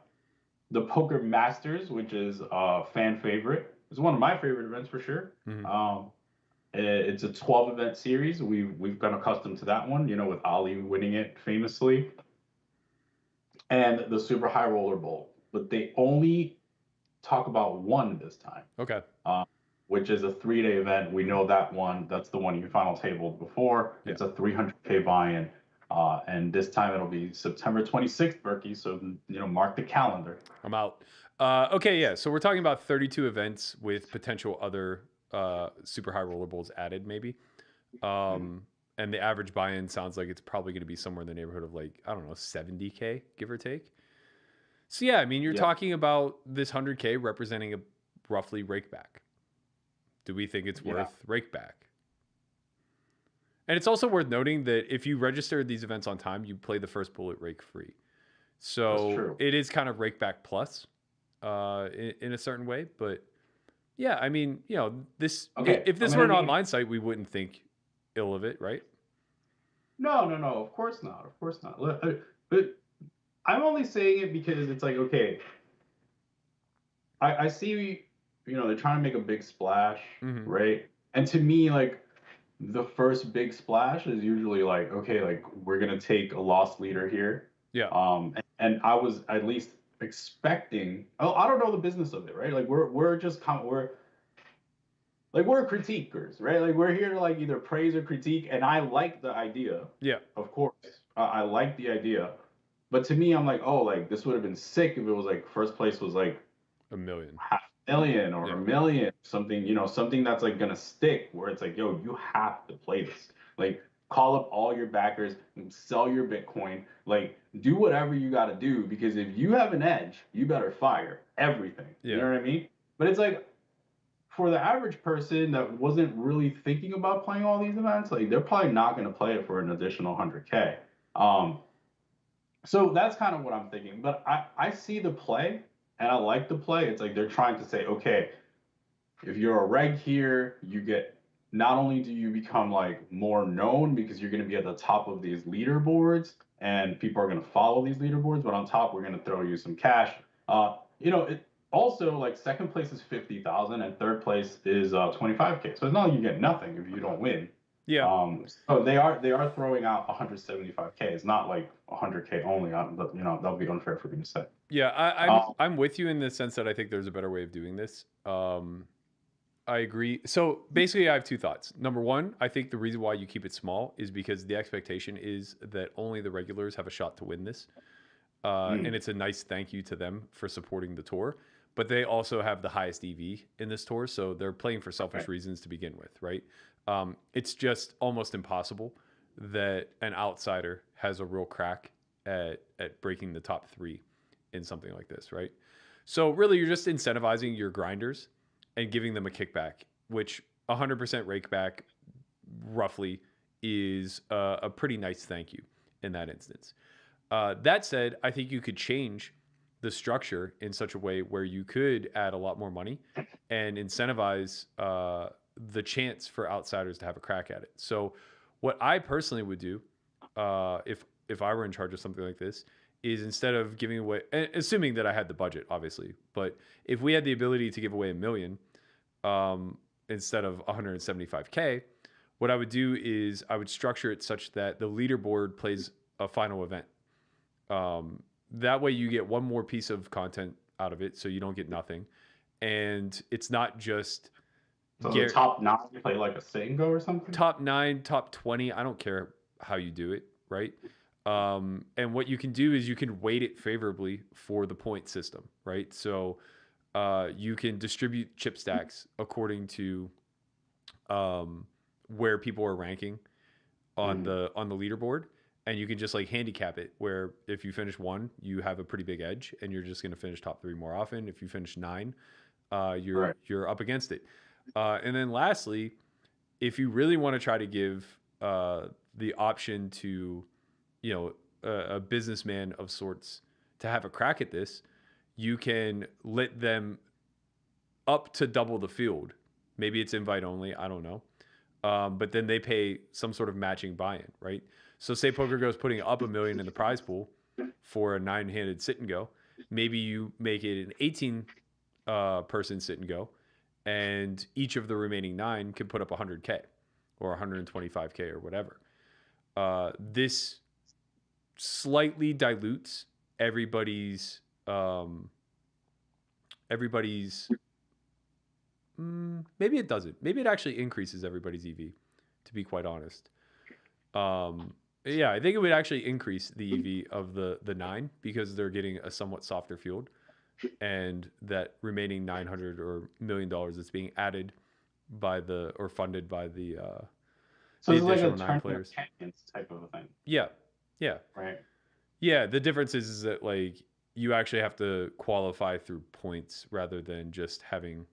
S3: The Poker Masters, which is a fan favorite, is one of my favorite events for sure. Mm-hmm. It's a 12-event series. We've gotten accustomed to that one, with Ali winning it famously. And the Super High Roller Bowl, but they only talk about one this time.
S2: Okay.
S3: Which is a 3-day event. We know that one. That's the one you final tabled before. Yeah. It's a 300K buy-in, and this time it'll be September 26th, Berkey. So mark the calendar.
S2: I'm out. Okay, yeah. So we're talking about 32 events with potential other Super High Roller Bowls added, maybe. And the average buy-in sounds like it's probably going to be somewhere in the neighborhood of like, I don't know, 70K, give or take. So yeah, I mean, you're talking about this 100K representing a roughly rake back. Do we think it's worth rake back? And it's also worth noting that if you registered these events on time, you play the first bullet rake free. So it is kind of rake back plus in a certain way. But yeah, I mean, this if this were an online site, we wouldn't think ill of it, right?
S3: No, of course not. Of course not. But I'm only saying it because it's like, okay, I see, they're trying to make a big splash, mm-hmm. right? And to me, like, the first big splash is usually like, okay, like, we're going to take a lost leader here.
S2: Yeah.
S3: And I was at least expecting, I don't know the business of it, right? Like, we're critiquers, right? Like, we're here to like either praise or critique, and I like the idea.
S2: Yeah.
S3: Of course. I like the idea. But to me, I'm like, oh, like, this would have been sick if it was like first place was like
S2: $1 million.
S3: $500,000 or $1 million, something, something that's like gonna stick, where it's like, yo, you have to play this. Like, call up all your backers, sell your Bitcoin, like, do whatever you gotta do, because if you have an edge, you better fire everything. Yeah. You know what I mean? But it's like, for the average person that wasn't really thinking about playing all these events, like, they're probably not gonna play it for an additional 100K. So that's kind of what I'm thinking. But I see the play, and I like the play. It's like they're trying to say, okay, if you're a reg here, you get, not only do you become like more known because you're going to be at the top of these leaderboards and people are going to follow these leaderboards, but on top, we're going to throw you some cash. It also, like, second place is 50,000 and third place is 25K. So it's not like you get nothing if you don't win.
S2: Yeah.
S3: So they are throwing out 175K. It's not like 100K only. That'll be unfair for me to say.
S2: Yeah, I'm with you in the sense that I think there's a better way of doing this. I agree. So basically, I have 2 thoughts. Number one, I think the reason why you keep it small is because the expectation is that only the regulars have a shot to win this, and it's a nice thank you to them for supporting the tour. but they also have the highest EV in this tour, so they're playing for selfish
S3: Okay.
S2: reasons to begin with, right? It's just almost impossible that an outsider has a real crack at breaking the top 3 in something like this, right? So really, you're just incentivizing your grinders and giving them a kickback, which 100% rake back roughly is a pretty nice thank you in that instance. That said, I think you could change the structure in such a way where you could add a lot more money and incentivize the chance for outsiders to have a crack at it. So, what I personally would do, if I were in charge of something like this, is instead of giving away, assuming that I had the budget, obviously, but if we had the ability to give away $1 million instead of 175K, what I would do is I would structure it such that the leaderboard plays a final event. That way you get one more piece of content out of it, so you don't get nothing. And it's not just
S3: So the top 9 you play like a Sango or something?
S2: top 9, top 20. I don't care how you do it, right? And what you can do is you can weight it favorably for the point system, right? So you can distribute chip stacks according to where people are ranking on the leaderboard, and you can just like handicap it where if you finish 1, you have a pretty big edge, and you're just going to finish top 3 more often. If you finish 9, you're up against it. And then lastly, if you really want to try to give the option to, you know, a businessman of sorts to have a crack at this, you can let them up to double the field. Maybe it's invite only, I don't know. But then they pay some sort of matching buy-in, right? So say PokerGo's putting up $1 million in the prize pool for a 9-handed sit and go. Maybe you make it an 18 person sit and go, and each of the remaining 9 can put up 100K or 125K or whatever. This slightly dilutes everybody's maybe it doesn't. Maybe it actually increases everybody's EV, to be quite honest. Yeah, I think it would actually increase the EV of the 9 because they're getting a somewhat softer field, and that remaining $900 or $1 million that's being added by or funded by the
S3: so it's like a
S2: additional 9
S3: tournament
S2: players.
S3: of champions type of a thing,
S2: Yeah.
S3: right?
S2: Yeah, the difference is that like you actually have to qualify through points rather than just having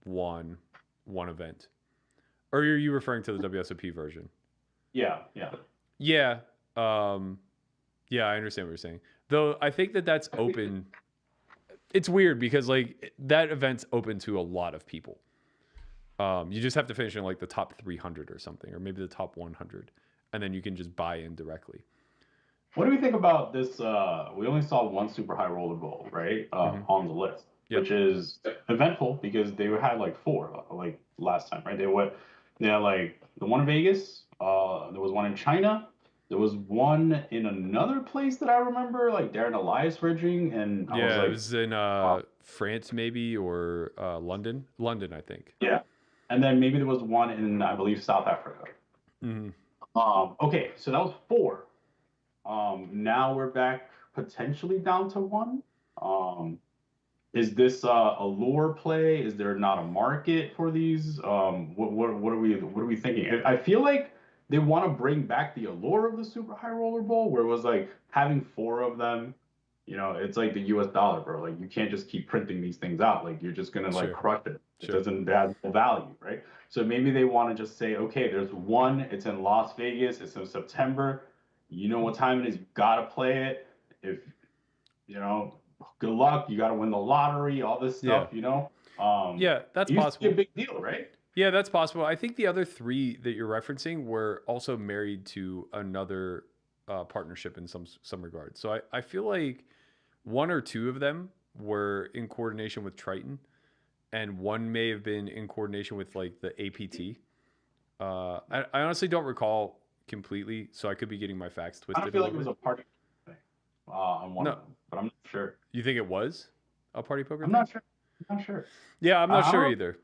S2: one event. Or are you referring to the WSOP version?
S3: Yeah.
S2: Yeah. Yeah, I understand what you're saying. Though I think that's open. It's weird because like that event's open to a lot of people. You just have to finish in like the top 300 or something, or maybe the top 100, and then you can just buy in directly.
S3: What do we think about this? We only saw one super high roller bowl, right? On the list, which is eventful because they had like 4 like last time, right? They had like the one in Vegas. There was one in China. There was one in another place that I remember, like Darren Elias rigging, and I was like,
S2: it was in France maybe, or London, I think.
S3: Yeah, and then maybe there was one in, I believe, South Africa. Okay, so that was 4. Now we're back potentially down to 1. Is this a lure play? Is there not a market for these? What are we thinking? I feel like they want to bring back the allure of the super high roller bowl, where it was like having 4 of them. You know, it's like the US dollar, bro. Like you can't just keep printing these things out. Like you're just gonna like crush it. It doesn't have no value, right? So maybe they want to just say, okay, there's one. It's in Las Vegas. It's in September. You know what time it is. You gotta play it. If you know, good luck. You gotta win the lottery. All this stuff. You know.
S2: Yeah, that's
S3: it used
S2: possible.
S3: to be a big deal, right?
S2: Yeah, that's possible. I think the other 3 that you're referencing were also married to another partnership in some regard. So I feel like 1 or 2 of them were in coordination with Triton, and 1 may have been in coordination with like the APT. I honestly don't recall completely, so I could be getting my facts twisted.
S3: I feel like it was a party thing on one of them, but I'm not sure.
S2: You think it was a party poker?
S3: I'm not sure.
S2: Yeah, I'm not sure either.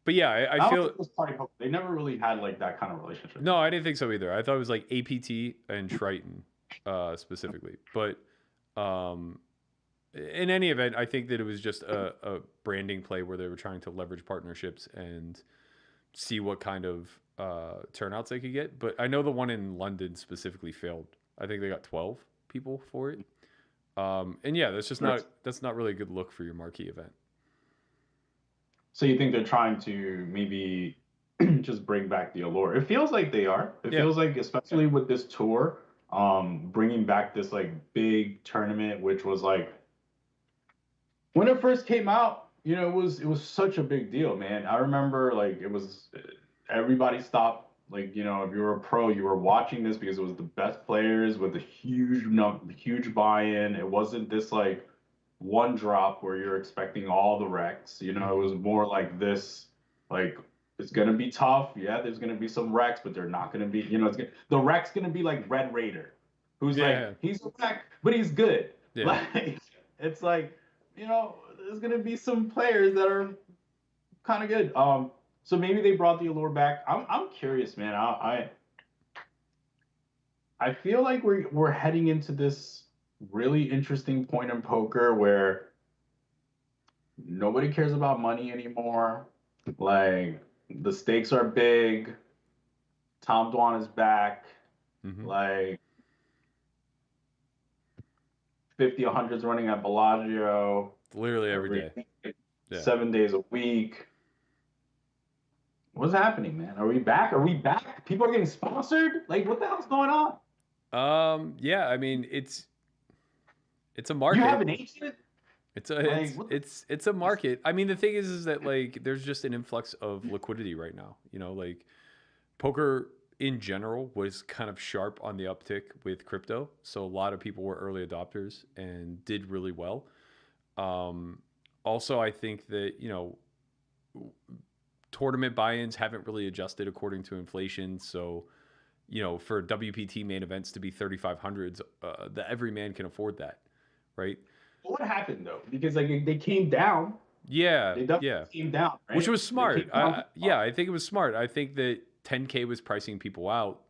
S2: But yeah, I feel
S3: it was party poker. They never really had like that kind of relationship.
S2: No, I didn't think so either. I thought it was like APT and Triton specifically. But In any event, I think that it was just a branding play where they were trying to leverage partnerships and see what kind of turnouts they could get. But I know the one in London specifically failed. I think they got 12 people for it. And yeah, that's not really a good look for your marquee event.
S3: So you think they're trying to maybe just bring back the allure? It feels like they are. It feels like, especially with this tour, bringing back this like big tournament, which was like when it first came out, you know, it was such a big deal, man. I remember like it was everybody stopped. Like, you know, if you were a pro, you were watching this because it was the best players with a huge buy-in. It wasn't this like one drop where you're expecting all the wrecks. You know, it was more like this, like it's gonna be tough. Yeah, there's gonna be some wrecks, but they're not gonna be. You know, the wreck's gonna be like Red Raider, who's like he's a wreck, but he's good.
S2: Yeah.
S3: Like it's like, you know, there's gonna be some players that are kind of good. So maybe they brought the allure back. I'm curious, man. I feel like we're heading into this really interesting point in poker where nobody cares about money anymore. Like the stakes are big. Tom Dwan is back. Like 50, 100s running at Bellagio.
S2: Literally every day.
S3: 7 days a week. What's happening, man? Are we back? Are we back? People are getting sponsored? Like, what the hell's going on?
S2: Yeah, I mean, it's a market.
S3: You have an agent?
S2: It's a market. I mean, the thing is that like there's just an influx of liquidity right now. You know, like poker in general was kind of sharp on the uptick with crypto, so a lot of people were early adopters and did really well. Also, I think that, you know, tournament buy-ins haven't really adjusted according to inflation. So, you know, for WPT main events to be 3,500s, the everyman can afford that, right?
S3: What happened though? Because like they came down.
S2: Yeah,
S3: they definitely came down, right?
S2: Which was smart. I think it was smart. I think that 10K was pricing people out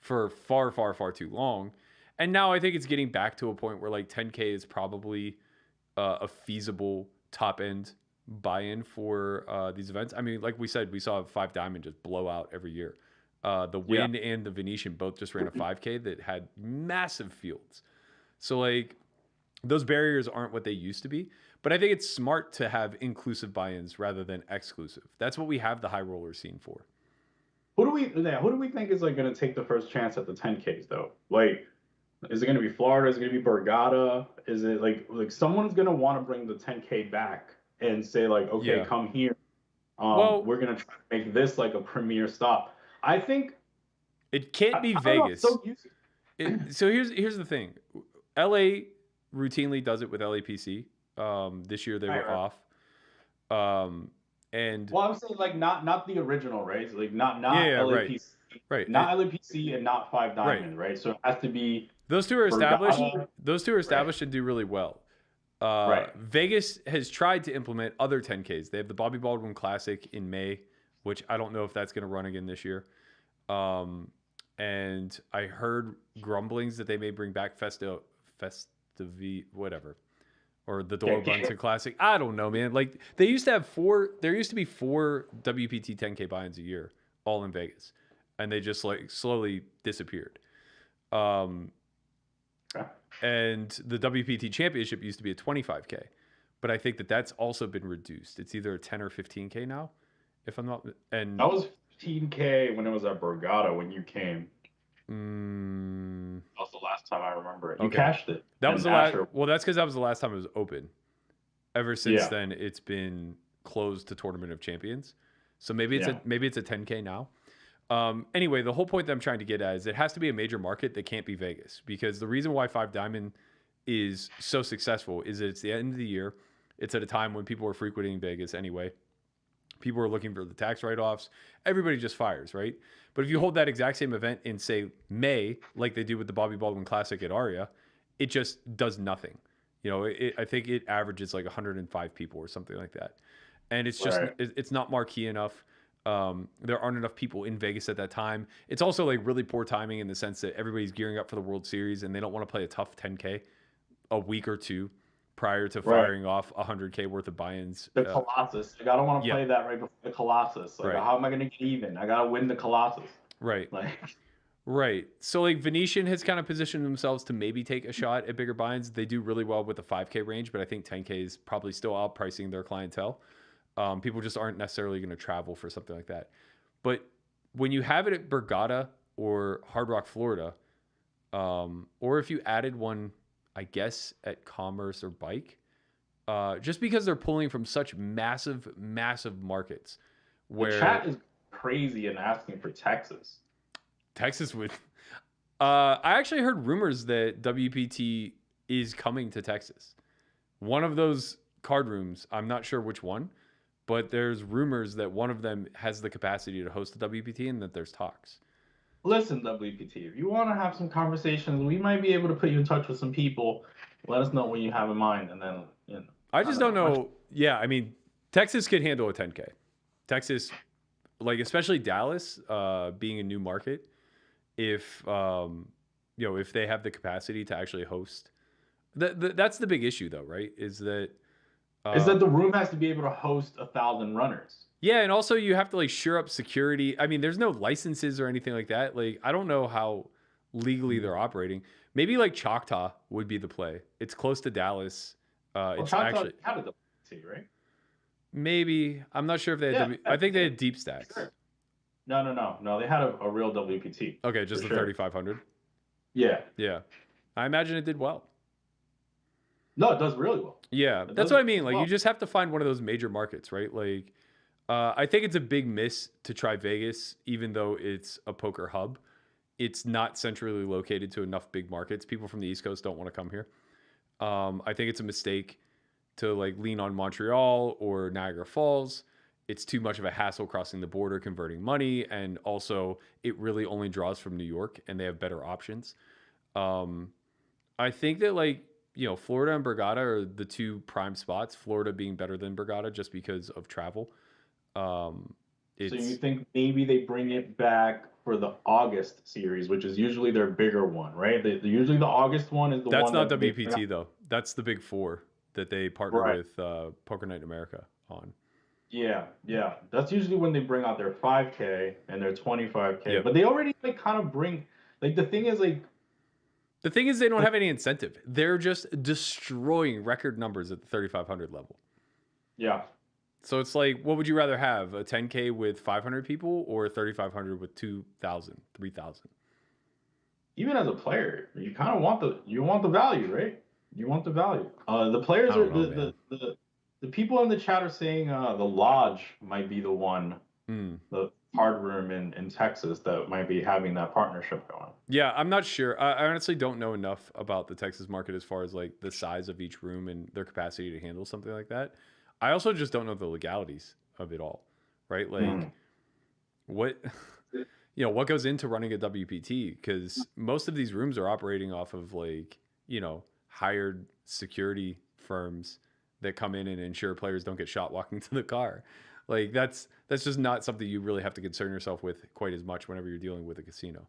S2: for far, far, far too long, and now I think it's getting back to a point where like 10K is probably a feasible top end buy-in for these events. I mean, like we said, we saw 5 Diamond just blow out every year. The Win and the Venetian both just ran a 5K that had massive fields. So like those barriers aren't what they used to be. But I think it's smart to have inclusive buy-ins rather than exclusive. That's what we have the high roller scene for.
S3: Who do we think is like going to take the first chance at the 10Ks though? Like, is it going to be Florida? Is it going to be Borgata? Is it like someone's going to want to bring the 10K back and say like, okay, come here. We're going to try to make this like a premier stop. I think
S2: it can't be Vegas. So here's the thing. LA routinely does it with LAPC. This year they were off. And
S3: well, I'm saying like not the original, right? So like not LAPC,
S2: right?
S3: Not LAPC and not 5 Diamond, right? So it has to be
S2: those two are established. Those two are established and do really well. Vegas has tried to implement other 10Ks. They have the Bobby Baldwin Classic in May, which I don't know if that's going to run again this year. And I heard grumblings that they may bring back Festivi, whatever, or the Doyle Brunson Classic. I don't know, man. Like they used to have there used to be 4 WPT 10K buy-ins a year, all in Vegas, and they just like slowly disappeared. And the WPT Championship used to be a 25K, but I think that that's also been reduced. It's either a 10 or 15K now, if I'm not. And
S3: that was 15K when it was at Borgata when you came. That was the last time I remember it. You cashed it.
S2: That was the last. Well, that's because that was the last time it was open. Ever since then, it's been closed to Tournament of Champions. So maybe it's a 10K now. Anyway, the whole point that I'm trying to get at is it has to be a major market that can't be Vegas, because the reason why 5 Diamond is so successful is that it's the end of the year. It's at a time when people are frequenting Vegas anyway. People are looking for the tax write-offs. Everybody just fires, right? But if you hold that exact same event in, say, May, like they do with the Bobby Baldwin Classic at Aria, it just does nothing. You know, I think it averages like 105 people or something like that. And it's just, it's not marquee enough. There aren't enough people in Vegas at that time. It's also like really poor timing in the sense that everybody's gearing up for the World Series and they don't want to play a tough 10K a week or two prior to
S3: Right.
S2: firing off 100K worth of buy-ins.
S3: The Colossus. Like, I don't want to
S2: yeah.
S3: play that right before the Colossus. Like,
S2: Right.
S3: how am I going to get even? I got to win the Colossus.
S2: Right.
S3: Like,
S2: Right. So like Venetian has kind of positioned themselves to maybe take a shot at bigger buy-ins. They do really well with the 5K range, but I think 10K is probably still outpricing their clientele. People just aren't necessarily going to travel for something like that. But when you have it at Borgata or Hard Rock, Florida, or if you added one, I guess at Commerce or Bike, just because they're pulling from such massive, massive markets, where
S3: the chat is crazy and asking for Texas.
S2: Texas would. I actually heard rumors that WPT is coming to Texas. One of those card rooms, I'm not sure which one, but there's rumors that one of them has the capacity to host a WPT and that there's talks.
S3: Listen, WPT, if you want to have some conversations, we might be able to put you in touch with some people. Let us know what you have in mind, and then
S2: I just don't know. Yeah, I mean, Texas could handle a 10K. Texas, like especially Dallas, being a new market. If if they have the capacity to actually host, that's the big issue though, right? Is that
S3: the room has to be able to host 1,000 runners.
S2: Yeah, and also you have to like sure up security. I mean, there's no licenses or anything like that. Like I don't know how legally they're operating. Maybe like Choctaw would be the play. It's close to Dallas. It's
S3: Choctaw
S2: actually
S3: had a WPT, right?
S2: Maybe I'm not sure if they had. I think they had deep stacks.
S3: Sure. No. They had a real WPT.
S2: Okay, just the 3,500.
S3: Yeah.
S2: Yeah, I imagine it did well.
S3: No, it does really well.
S2: Yeah, that's what I mean. Like you just have to find one of those major markets, right? Like I think it's a big miss to try Vegas, even though it's a poker hub. It's not centrally located to enough big markets. People from the East Coast don't want to come here. I think it's a mistake to like lean on Montreal or Niagara Falls. It's too much of a hassle crossing the border, converting money, and also it really only draws from New York, and they have better options. I think that like Florida and Borgata are the two prime spots. Florida being better than Borgata just because of travel.
S3: So you think maybe they bring it back for the August series, which is usually their bigger one, right? Usually the August one is the one.
S2: That's not WPT though. That's the big four that they partner with Poker Night in America on.
S3: Yeah. That's usually when they bring out their 5K and their 25K.
S2: Yep.
S3: But they already like kind of bring the thing is
S2: they don't have any incentive. They're just destroying record numbers at the 3,500 level.
S3: Yeah.
S2: So it's like, what would you rather have? A 10K with 500 people or a 3,500 with 2,000, 3,000?
S3: Even as a player, you kind of want the value, right? You want the value. The players the people in the chat are saying the Lodge might be the one, the card room in Texas that might be having that partnership going.
S2: Yeah, I'm not sure. I honestly don't know enough about the Texas market as far as like the size of each room and their capacity to handle something like that. I also just don't know the legalities of it all, right? Like what what goes into running a WPT, because most of these rooms are operating off of like hired security firms that come in and ensure players don't get shot walking to the car. Like that's just not something you really have to concern yourself with quite as much whenever you're dealing with a casino.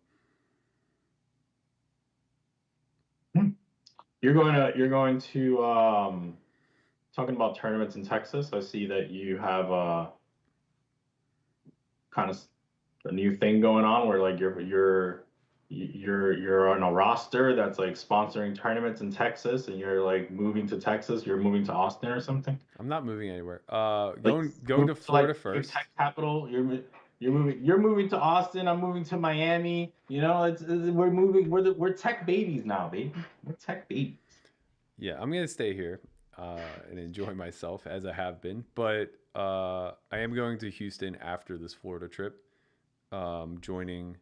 S3: You're going to talking about tournaments in Texas. I see that you have kind of a new thing going on where like you're on a roster that's like sponsoring tournaments in Texas, and you're like moving to Texas. You're moving to Austin or something.
S2: I'm not moving anywhere. Going to Florida first.
S3: Tech capital. You're moving to Austin. I'm moving to Miami. We're moving. We're tech babies now, baby. We're tech babies.
S2: Yeah, I'm gonna stay here and enjoy myself as I have been. But I am going to Houston after this Florida trip, joining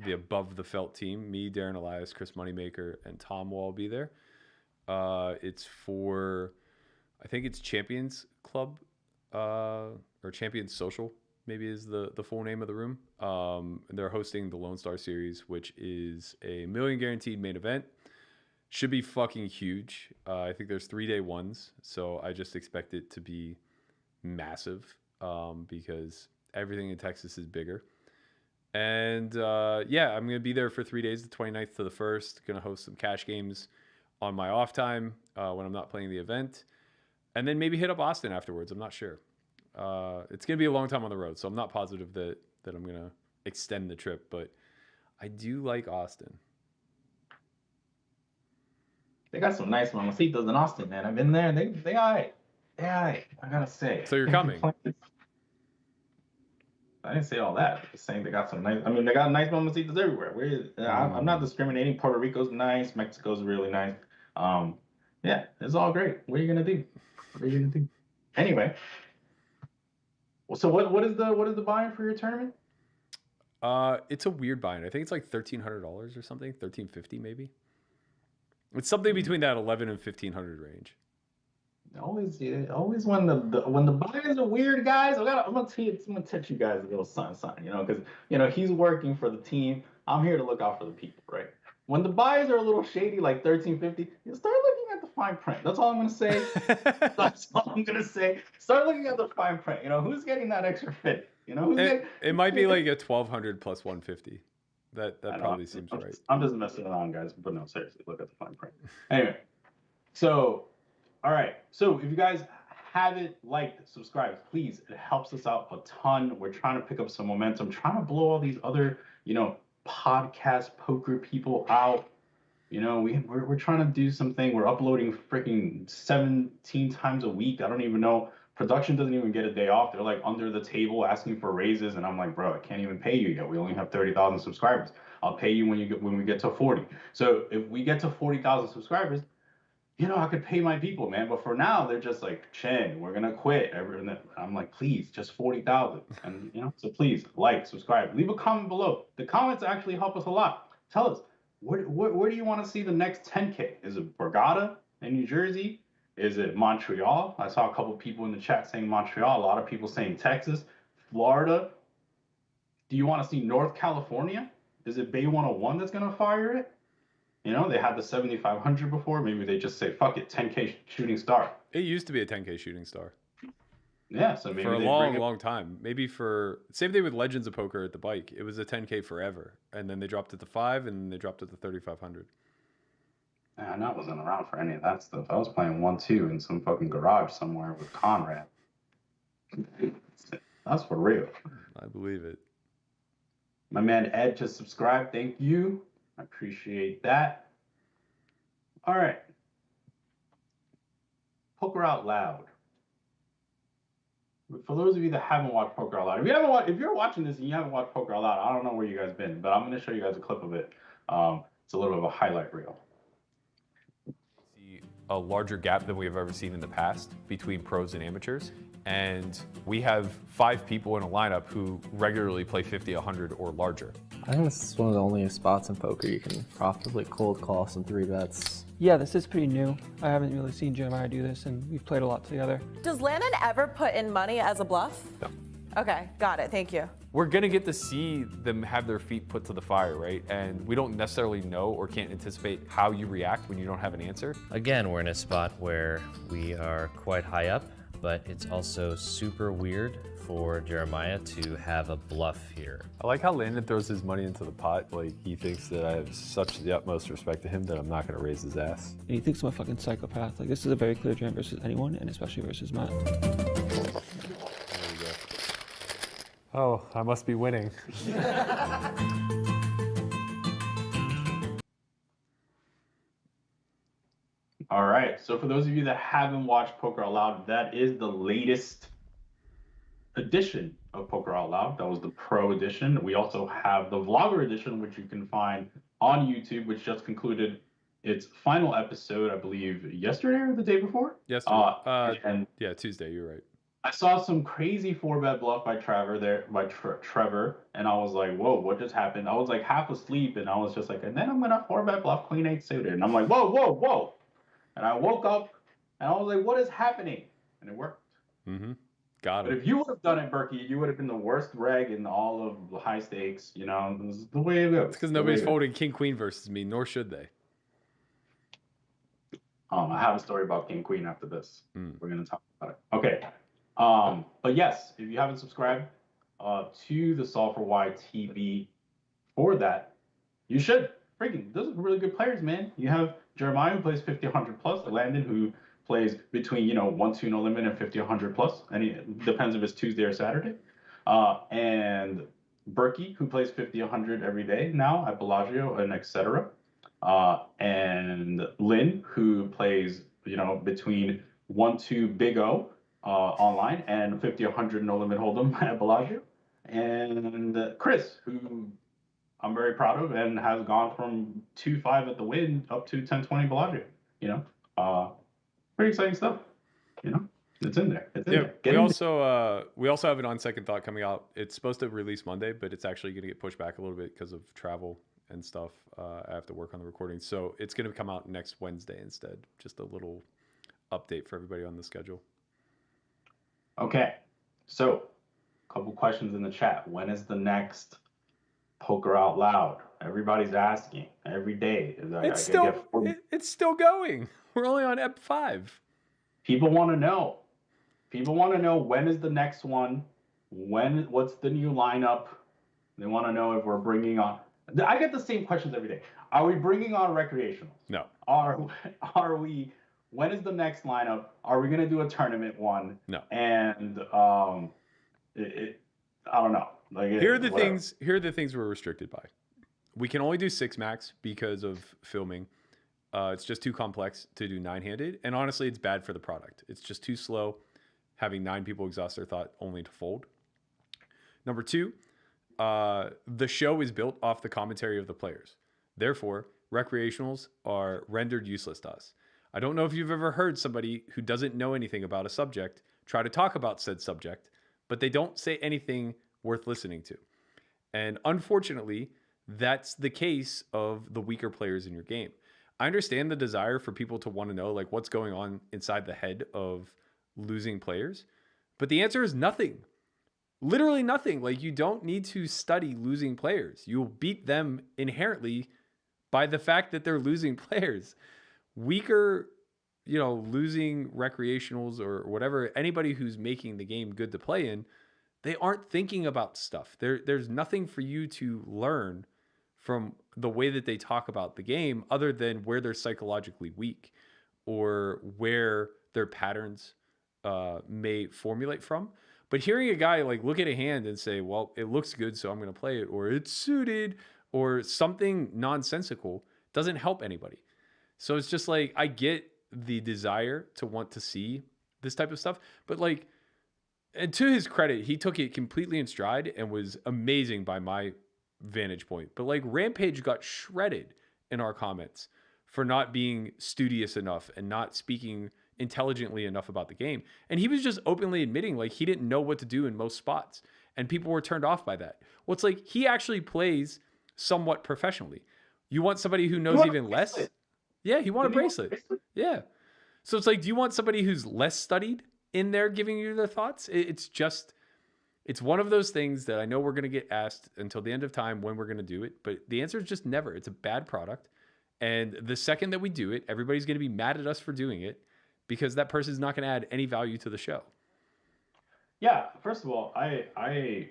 S2: the Above the Felt team. Me, Darren Elias, Chris Moneymaker, and Tom will all be there. It's for, I think it's Champions Club or Champions Social, maybe is the full name of the room. And they're hosting the Lone Star Series, which is a $1 million guaranteed main event. Should be fucking huge. I think there's 3-day ones, so I just expect it to be massive because everything in Texas is bigger. And I'm going to be there for 3 days, the 29th to the 1st. Going to host some cash games on my off time when I'm not playing the event, and then maybe hit up Austin afterwards. I'm not sure. It's gonna be a long time on the road, so I'm not positive that I'm gonna extend the trip, but I do like Austin.
S3: They got some nice mamacitas in Austin, man. I've been there. They all right. They all right. I gotta say.
S2: So you're coming?
S3: I didn't say all that. I'm just saying they got some nice. I mean, they got nice mamacitas everywhere. I'm not discriminating. Puerto Rico's nice. Mexico's really nice. Yeah, it's all great. What are you gonna do? What are you gonna do? Anyway. So what is the buy-in for your tournament?
S2: It's a weird buy-in. I think it's like $1,300 or something, $1,350 maybe. It's something between that $1,100 and $1,500 range. Always
S3: when the buy-ins are weird, guys. I'm gonna teach you guys a little something, because he's working for the team. I'm here to look out for the people, right? When the buys are a little shady, like $1,350, you start looking at the fine print. That's all I'm gonna say. That's all I'm gonna say. Start looking at the fine print. Who's getting that extra fit?
S2: It might be like a $1,200 plus $150. That probably seems right.
S3: I'm just messing around, guys. But no, seriously, look at the fine print. Anyway, so all right. So if you guys haven't liked, subscribed, please. It helps us out a ton. We're trying to pick up some momentum. Trying to blow all these other podcast poker people out. We're trying to do something. We're uploading freaking 17 times a week. I don't even know. Production doesn't even get a day off. They're like under the table asking for raises, and I'm like, bro, I can't even pay you yet. We only have 30,000 subscribers. I'll pay you when we get to 40. So if we get to 40,000 subscribers, I could pay my people, man. But for now, they're just like, Chen, we're gonna quit. I'm like, please, just 40,000. And so please like, subscribe, leave a comment below. The comments actually help us a lot. Tell us where do you want to see the next 10K? Is it Borgata in New Jersey? Is it Montreal? I saw a couple people in the chat saying Montreal. A lot of people saying Texas, Florida. Do you want to see North California? Is it Bay 101 that's gonna fire it? They had the 7,500 before. Maybe they just say, fuck it, 10K shooting star.
S2: It used to be a 10K shooting star.
S3: Yeah, so maybe
S2: for a long time. Maybe same thing with Legends of Poker at the bike. It was a 10K forever, and then they dropped it to 5, and they dropped it to 3,500.
S3: Man, I wasn't around for any of that stuff. I was playing 1-2 in some fucking garage somewhere with Conrad. That's for real.
S2: I believe it.
S3: My man Ed just subscribed. Thank you. I appreciate that. All right. Poker Out Loud. For those of you that haven't watched Poker Out Loud, if you're watching this and you haven't watched Poker Out Loud, I don't know where you guys been, but I'm going to show you guys a clip of it. It's a little bit of a highlight reel.
S2: See a larger gap than we have ever seen in the past between pros and amateurs. And we have 5 people in a lineup who regularly play 50, 100, or larger.
S4: I think this is one of the only spots in poker you can profitably cold call some 3-bets.
S5: Yeah, this is pretty new. I haven't really seen Jeremiah do this, and we've played a lot together.
S6: Does Landon ever put in money as a bluff?
S2: No.
S6: Okay, got it. Thank you.
S2: We're going to get to see them have their feet put to the fire, right? And we don't necessarily know or can't anticipate how you react when you don't have an answer.
S7: Again, we're in a spot where we are quite high up, but it's also super weird for Jeremiah to have a bluff here.
S2: I like how Landon throws his money into the pot. Like, he thinks that I have such the utmost respect to him that I'm not going to raise his ass.
S5: And he thinks I'm a fucking psychopath. Like, this is a very clear jam versus anyone, and especially versus Matt.
S2: Oh, I must be winning.
S3: All right, so for those of you that haven't watched Poker Out Loud, that is the latest edition of Poker Out Loud. That was the Pro edition. We also have the Vlogger edition, which you can find on YouTube, which just concluded its final episode, I believe, yesterday or the day before?
S2: Yesterday. Yeah, Tuesday, you're right.
S3: I saw some crazy 4-bet bluff by Trevor, and I was like, whoa, what just happened? I was like half asleep, and I was just like, and then I'm going to 4-bet bluff Queen 8 suited. And I'm like, whoa. And I woke up, and I was like, what is happening? And it worked.
S2: Mm-hmm. Got it.
S3: But if you would have done it, Berkey, you would have been the worst reg in all of the high stakes. This is the way it goes.
S2: It's because nobody's folding King Queen versus me, nor should they.
S3: I have a story about King Queen after this. We're going to talk about it. Okay. But yes, if you haven't subscribed to the S4Y TV for that, you should. Freaking, those are really good players, man. You have Jeremiah, who plays 50, 100 plus, Landon, who plays between 1-2 no limit and 50, 100 plus, and it depends if it's Tuesday or Saturday. And Berkey, who plays 50, 100 every day now at Bellagio and etc. And Lynn, who plays between 1-2 Big O online and 50, 100 no limit hold'em at Bellagio. And Chris, who I'm very proud of and has gone from 2-5 at the Win up to 10-20 Bellagio. Pretty exciting stuff. It's in there. It's in there.
S2: We also have an On Second Thought coming out. It's supposed to release Monday, but it's actually going to get pushed back a little bit because of travel and stuff. I have to work on the recording, so it's going to come out next Wednesday instead. Just a little update for everybody on the schedule.
S3: Okay, so a couple questions in the chat. When is the next Poker Out Loud? Everybody's asking every day.
S2: It's still going. We're only on Ep 5.
S3: People want to know. People want to know when is the next one. What's the new lineup? They want to know if we're bringing on. I get the same questions every day. Are we bringing on recreationals?
S2: No.
S3: Are we? When is the next lineup? Are we gonna do a tournament one?
S2: No.
S3: And I don't know.
S2: Here are the things we're restricted by. We can only do 6 max because of filming. It's just too complex to do 9-handed, and honestly, it's bad for the product. It's just too slow, having 9 people exhaust their thought only to fold. Number 2, the show is built off the commentary of the players. Therefore, recreationals are rendered useless to us. I don't know if you've ever heard somebody who doesn't know anything about a subject try to talk about said subject, but they don't say anything worth listening to. And unfortunately, that's the case of the weaker players in your game. I understand the desire for people to want to know like what's going on inside the head of losing players, but the answer is nothing. Literally nothing. Like, you don't need to study losing players. You'll beat them inherently by the fact that they're losing players. Weaker, losing recreationals or whatever, anybody who's making the game good to play in, they aren't thinking about stuff. There's nothing for you to learn from the way that they talk about the game other than where they're psychologically weak or where their patterns may formulate from. But hearing a guy like look at a hand and say, well, it looks good, so I'm going to play it, or it's suited, or something nonsensical doesn't help anybody. So it's just like, I get the desire to want to see this type of stuff, but like, and to his credit, he took it completely in stride and was amazing by my vantage point. But like, Rampage got shredded in our comments for not being studious enough and not speaking intelligently enough about the game. And he was just openly admitting like he didn't know what to do in most spots, and people were turned off by that. Well, it's like, he actually plays somewhat professionally. You want somebody who knows even less? Yeah, he won a bracelet. Yeah. So it's like, do you want somebody who's less studied in there giving you their thoughts? It's one of those things that I know we're going to get asked until the end of time when we're going to do it, but the answer is just never. It's a bad product. And the second that we do it, everybody's going to be mad at us for doing it because that person's not going to add any value to the show. Yeah.
S3: First of all, I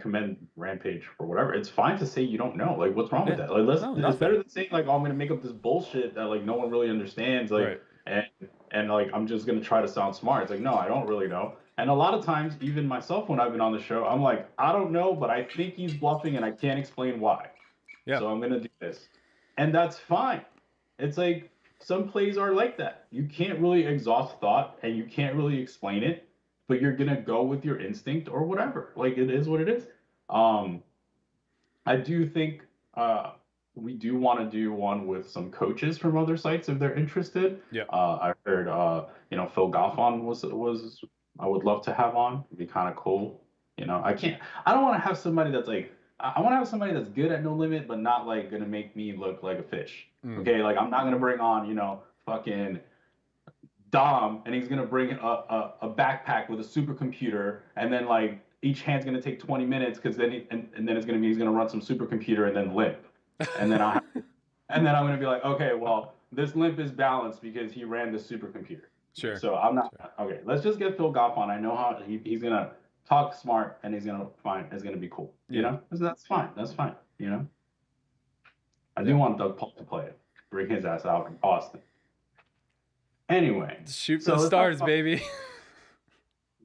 S3: commend Rampage for whatever. It's fine to say you don't know. Like, what's wrong with that? Like, it's better than saying like, oh, I'm going to make up this bullshit that like no one really understands. Like, right. and like, I'm just going to try to sound smart. It's like, no, I don't really know. And a lot of times, even myself, when I've been on the show, I'm like, I don't know, but I think he's bluffing and I can't explain why. Yeah. So I'm going to do this. And that's fine. It's like, some plays are like that. You can't really exhaust thought and you can't really explain it, but you're going to go with your instinct or whatever. Like, it is what it is. I do think we do want to do one with some coaches from other sites if they're interested. Yeah. I heard, Phil Goffon was I would love to have on. It'd be kind of cool. I don't want to have somebody that's like, I want to have somebody that's good at No Limit, but not like going to make me look like a fish. Okay. Like, I'm not going to bring on, fucking Dom, and he's going to bring a backpack with a supercomputer, and then like each hand's going to take 20 minutes because then and then it's going to be, he's going to run some supercomputer and then limp. And then I'm going to be like, okay, well, this limp is balanced because he ran the supercomputer. Sure. So I'm not, okay, let's just get Phil Goff on. I know how he's going to talk smart and he's going to be cool. That's fine. That's fine. I do want Doug Polk to play it. Bring his ass out in Boston. Anyway.
S2: Shoot for
S3: so
S2: the
S3: let's talk
S2: stars,
S3: about-
S2: baby.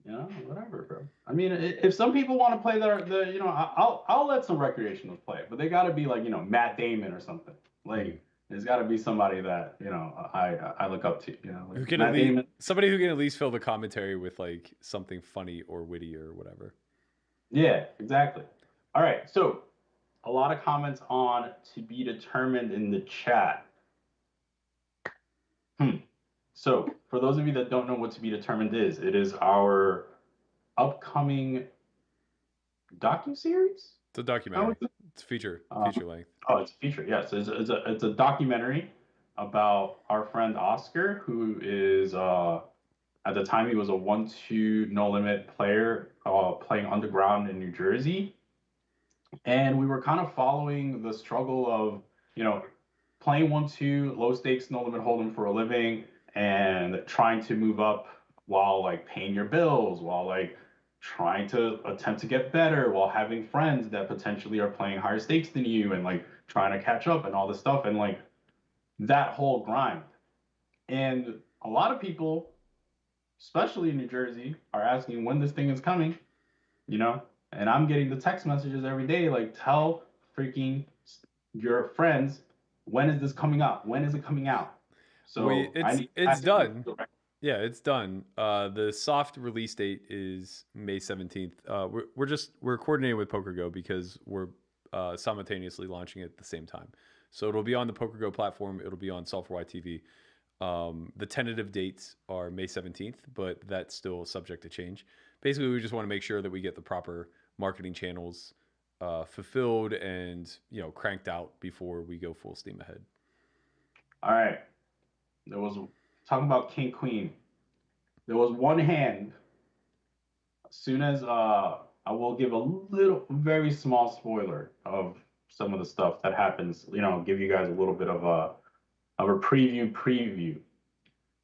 S3: You know, whatever, bro. I mean, if some people want to play the, you know, I'll let some recreationals play it, but they got to be like, you know, Matt Damon or something. Like, there's got to be somebody that, you know, I look up to, you know, like
S2: Who can
S3: Matt
S2: at least,
S3: Damon.
S2: somebody who can at least fill the commentary with like something funny or witty or whatever.
S3: Yeah, exactly. All right, so a lot of comments on to be determined in the chat. So for those of you that don't know what to be determined is, it is our upcoming docuseries.
S2: It's a documentary. It's feature length.
S3: Oh, it's a feature. Yes, it's a documentary about our friend Oscar, who is at the time he was a 1-2 no limit player playing underground in New Jersey, and we were kind of following the struggle of, you know, playing 1-2 low stakes no limit hold'em for a living and trying to move up while like paying your bills, while like trying to attempt to get better, while having friends that potentially are playing higher stakes than you and like trying to catch up and all this stuff, and like that whole grind. And a lot of people, especially in New Jersey, are asking when this thing is coming, you know? And I'm getting the text messages every day like, tell freaking your friends, when is this coming out? When is it coming out? So
S2: it's done. Yeah, it's done. The soft release date is May 17th. We're coordinating with PokerGo because we're simultaneously launching it at the same time. So it'll be on the PokerGo platform. It'll be on S4Y TV. The tentative dates are May 17th, but that's still subject to change. Basically, we just want to make sure that we get the proper marketing channels fulfilled and, you know, cranked out before we go full steam ahead.
S3: All right. There was talking about King Queen. There was one hand. As soon as I will give a very small spoiler of some of the stuff that happens. You know, give you guys a little bit of a preview.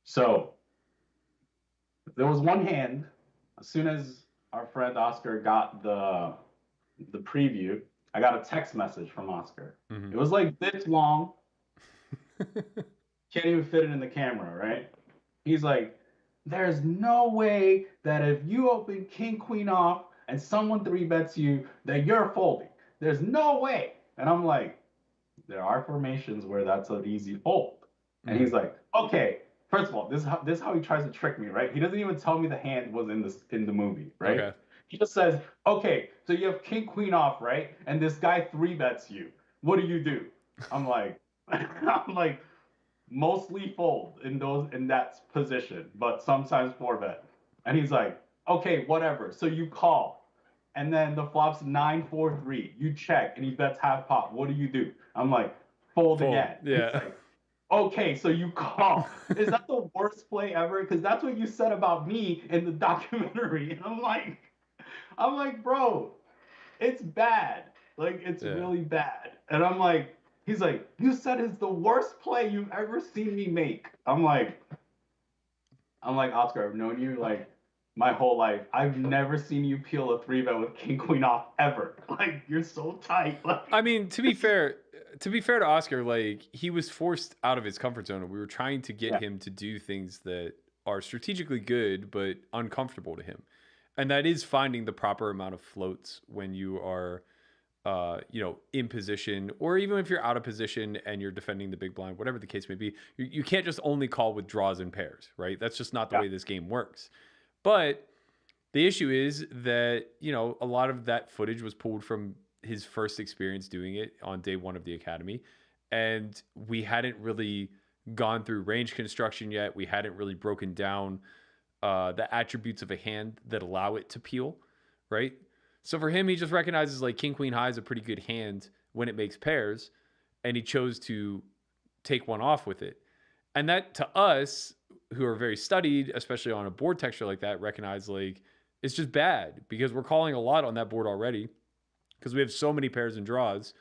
S3: So there was one hand. As soon as our friend Oscar got the preview, I got a text message from Oscar.
S2: Mm-hmm.
S3: It was like this long. Can't even fit it in the camera, right? He's like, there's no way that if you open King Queen off and someone 3-bets you, that you're folding. There's no way. And I'm like, there are formations where that's an easy fold. And he's like, okay, first of all, this is how he tries to trick me, right? He doesn't even tell me the hand was in the movie, right?
S2: Okay.
S3: He just says, okay, so you have King Queen off, right? And this guy 3-bets you. What do? I'm like, mostly fold in that position, but sometimes 4-bet. And he's like, okay, whatever. So you call, and then the flop's 9-4-3. You check, and he bets half pot. What do? I'm like, fold again.
S2: Yeah.
S3: He's like, okay, so you call. Is that the worst play ever? Because that's what you said about me in the documentary. And I'm like, bro, it's bad. Like, it's really bad. And I'm like, he's like, you said it's the worst play you've ever seen me make. I'm like, Oscar, I've known you like my whole life. I've never seen you peel a 3-bet with King Queen off ever. Like, you're so tight. Like,
S2: I mean, to be fair to Oscar, like, he was forced out of his comfort zone, and we were trying to get him to do things that are strategically good but uncomfortable to him. And that is finding the proper amount of floats when you are you know, in position, or even if you're out of position and you're defending the big blind, whatever the case may be. You can't just only call with draws and pairs, right? That's just not the way this game works. But the issue is that, you know, a lot of that footage was pulled from his first experience doing it on day one of the academy. And we hadn't really gone through range construction yet. We hadn't really broken down the attributes of a hand that allow it to peel, right? So for him, he just recognizes like King Queen High is a pretty good hand when it makes pairs, and he chose to take one off with it. And that, to us, who are very studied, especially on a board texture like that, recognize like it's just bad because we're calling a lot on that board already because we have so many pairs and draws.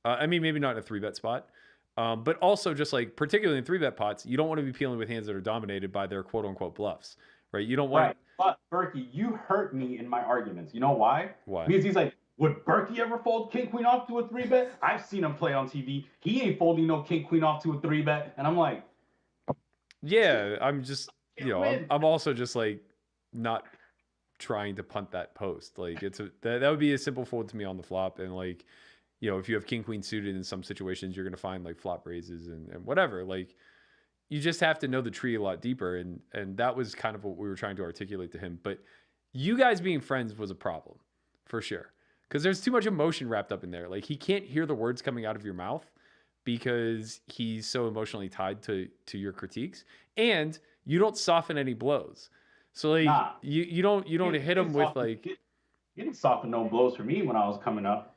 S2: I mean, maybe not in a 3-bet spot, but also just like particularly in 3-bet pots, you don't want to be peeling with hands that are dominated by their quote unquote bluffs, right? You don't want.
S3: Right. But Berkey, you hurt me in my arguments. You know why?
S2: Why?
S3: Because he's like, Would Berkey ever fold king queen off to a 3-bet? I've seen him play on TV. He ain't folding no king queen off to a 3-bet. And I'm like,
S2: Yeah, I'm just, you know,
S3: win.
S2: I'm also just like not trying to punt that post. Like that would be a simple fold to me on the flop. And like, you know, if you have king queen suited in some situations, you're gonna find like flop raises and whatever. Like you just have to know the tree a lot deeper. And that was kind of what we were trying to articulate to him. But you guys being friends was a problem for sure. Because there's too much emotion wrapped up in there. Like he can't hear the words coming out of your mouth because he's so emotionally tied to your critiques, and you don't soften any blows. So like you don't hit him with like
S3: you didn't soften no blows for me when I was coming up.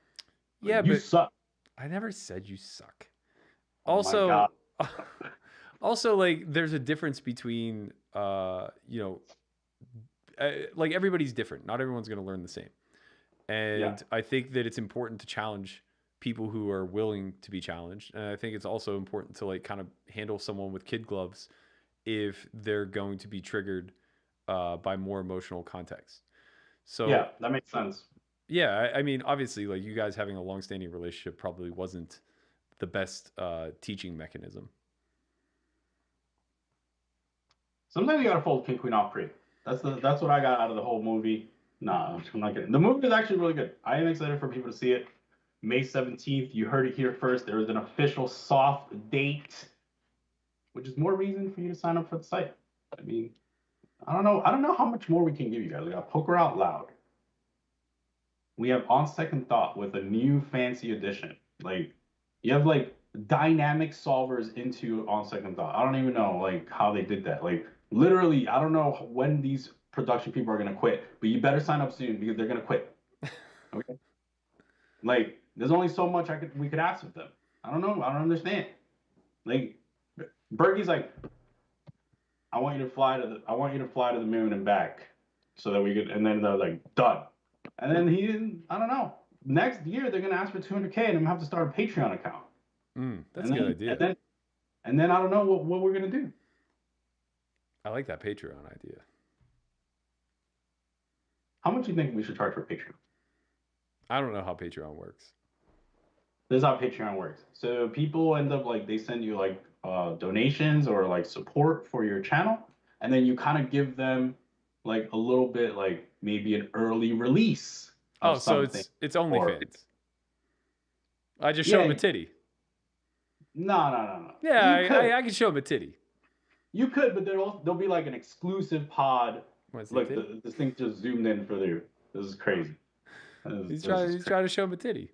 S2: yeah,
S3: you
S2: but
S3: suck.
S2: I never said you suck.
S3: Oh
S2: Also, also like there's a difference between you know like everybody's different. Not everyone's going to learn the same. And I think that it's important to challenge people who are willing to be challenged. And I think it's also important to like kind of handle someone with kid gloves if they're going to be triggered by more emotional context. So
S3: yeah, that makes sense.
S2: Yeah, I mean, obviously, like you guys having a long-standing relationship probably wasn't the best teaching mechanism.
S3: Sometimes you gotta fold king queen off pre. That's what I got out of the whole movie. Nah, I'm not kidding. The movie is actually really good. I am excited for people to see it. May 17th, you heard it here first. There is an official soft date, which is more reason for you to sign up for the site. I mean, I don't know how much more we can give you guys. We got Poker Out Loud. We have On Second Thought with a new fancy edition. Like, you have like dynamic solvers into On Second Thought. I don't even know like how they did that. Like, literally, I don't know when these production people are gonna quit, but you better sign up soon because they're gonna quit. Okay. Like, there's only so much we could ask of them. I don't know. I don't understand. Like, Berkey's like, I want you to fly to the moon and back, so that we could. And then they're like, done. And then I don't know. Next year they're gonna ask for 200K, and I'm gonna have to start a Patreon account.
S2: That's a good idea.
S3: And then I don't know what we're gonna do.
S2: I like that Patreon idea.
S3: How much do you think we should charge for Patreon?
S2: I don't know how Patreon works.
S3: This is how Patreon works. So people end up like they send you like donations or like support for your channel, and then you kind of give them like a little bit like maybe an early release.
S2: Oh, so it's OnlyFans. I just show him a titty.
S3: No.
S2: Yeah, I can show him a titty.
S3: You could, but there'll be like an exclusive pod. Like this thing just zoomed in for you. This is crazy.
S2: He's trying to show him a titty.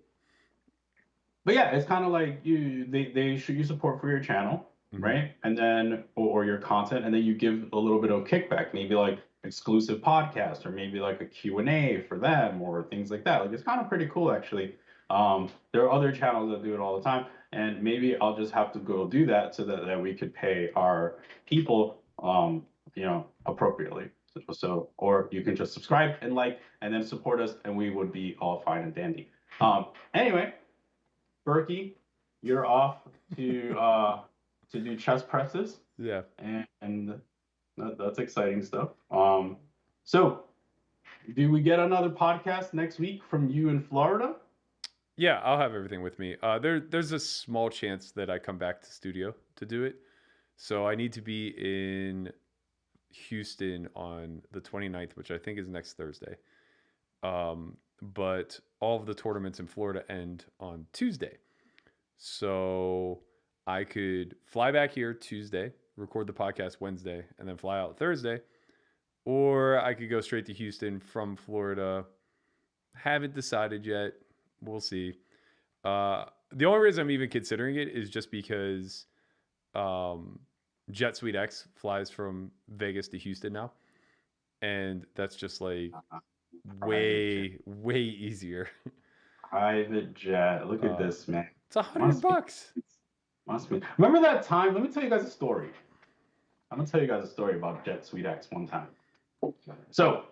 S3: But yeah, it's kind of like they shoot you support for your channel, right? And then or your content, and then you give a little bit of kickback, maybe like exclusive podcast or maybe like a Q&A for them or things like that. Like it's kind of pretty cool actually. There are other channels that do it all the time, and maybe I'll just have to go do that so that we could pay our people appropriately. So or you can just subscribe and like and then support us, and we would be all fine and dandy. Anyway, Berkey, you're off to do chest presses.
S2: Yeah.
S3: And that's exciting stuff. So do we get another podcast next week from you in Florida?
S2: Yeah, I'll have everything with me. There's a small chance that I come back to studio to do it. So I need to be in Houston on the 29th, which I think is next Thursday. But all of the tournaments in Florida end on Tuesday. So I could fly back here Tuesday, record the podcast Wednesday, and then fly out Thursday. Or I could go straight to Houston from Florida. Haven't decided yet. We'll see. The only reason I'm even considering it is just because Jet Suite X flies from Vegas to Houston now. And that's just like way easier.
S3: Private jet. Look at this, man.
S2: It's $100.
S3: Must be. Remember that time? Let me tell you guys a story. I'm gonna tell you guys a story about Jet Suite X one time. So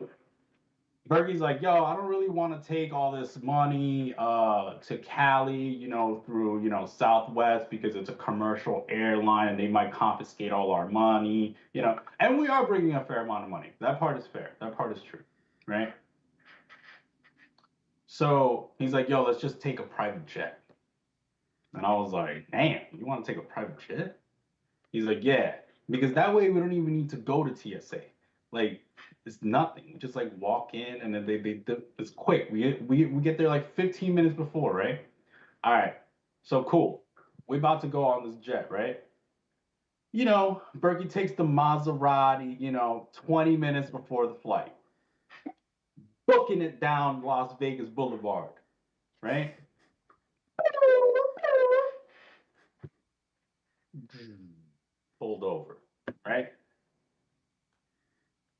S3: Berkey's like, yo, I don't really want to take all this money to Cali, through, Southwest because it's a commercial airline and they might confiscate all our money, and we are bringing a fair amount of money. That part is fair. That part is true, right? So he's like, yo, let's just take a private jet. And I was like, damn, you want to take a private jet? He's like, yeah, because that way we don't even need to go to TSA. Like, it's nothing. We just like walk in and then it's quick. We get there like 15 minutes before, right? All right, so cool. We about to go on this jet, right? You know, Berkey takes the Maserati, 20 minutes before the flight. Booking it down Las Vegas Boulevard, right? Pulled over, right?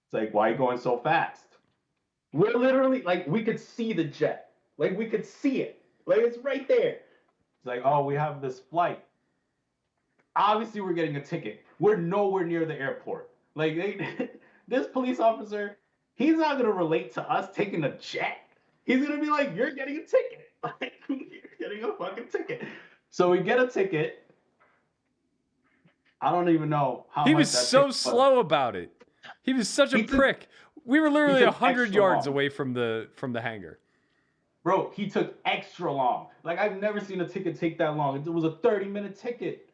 S3: It's like, why are you going so fast? We're literally, like, we could see the jet. Like, we could see it. Like, it's right there. It's like, oh, we have this flight. Obviously, we're getting a ticket. We're nowhere near the airport. Like, this police officer, he's not going to relate to us taking a jet. He's going to be like, you're getting a ticket. Like, you're getting a fucking ticket. So we get a ticket. I don't even know how
S2: He
S3: much
S2: was
S3: that
S2: so
S3: ticket
S2: slow about it. He was such a prick. We were literally 100 yards away from the hangar.
S3: Bro, he took extra long. Like, I've never seen a ticket take that long. It was a 30-minute ticket.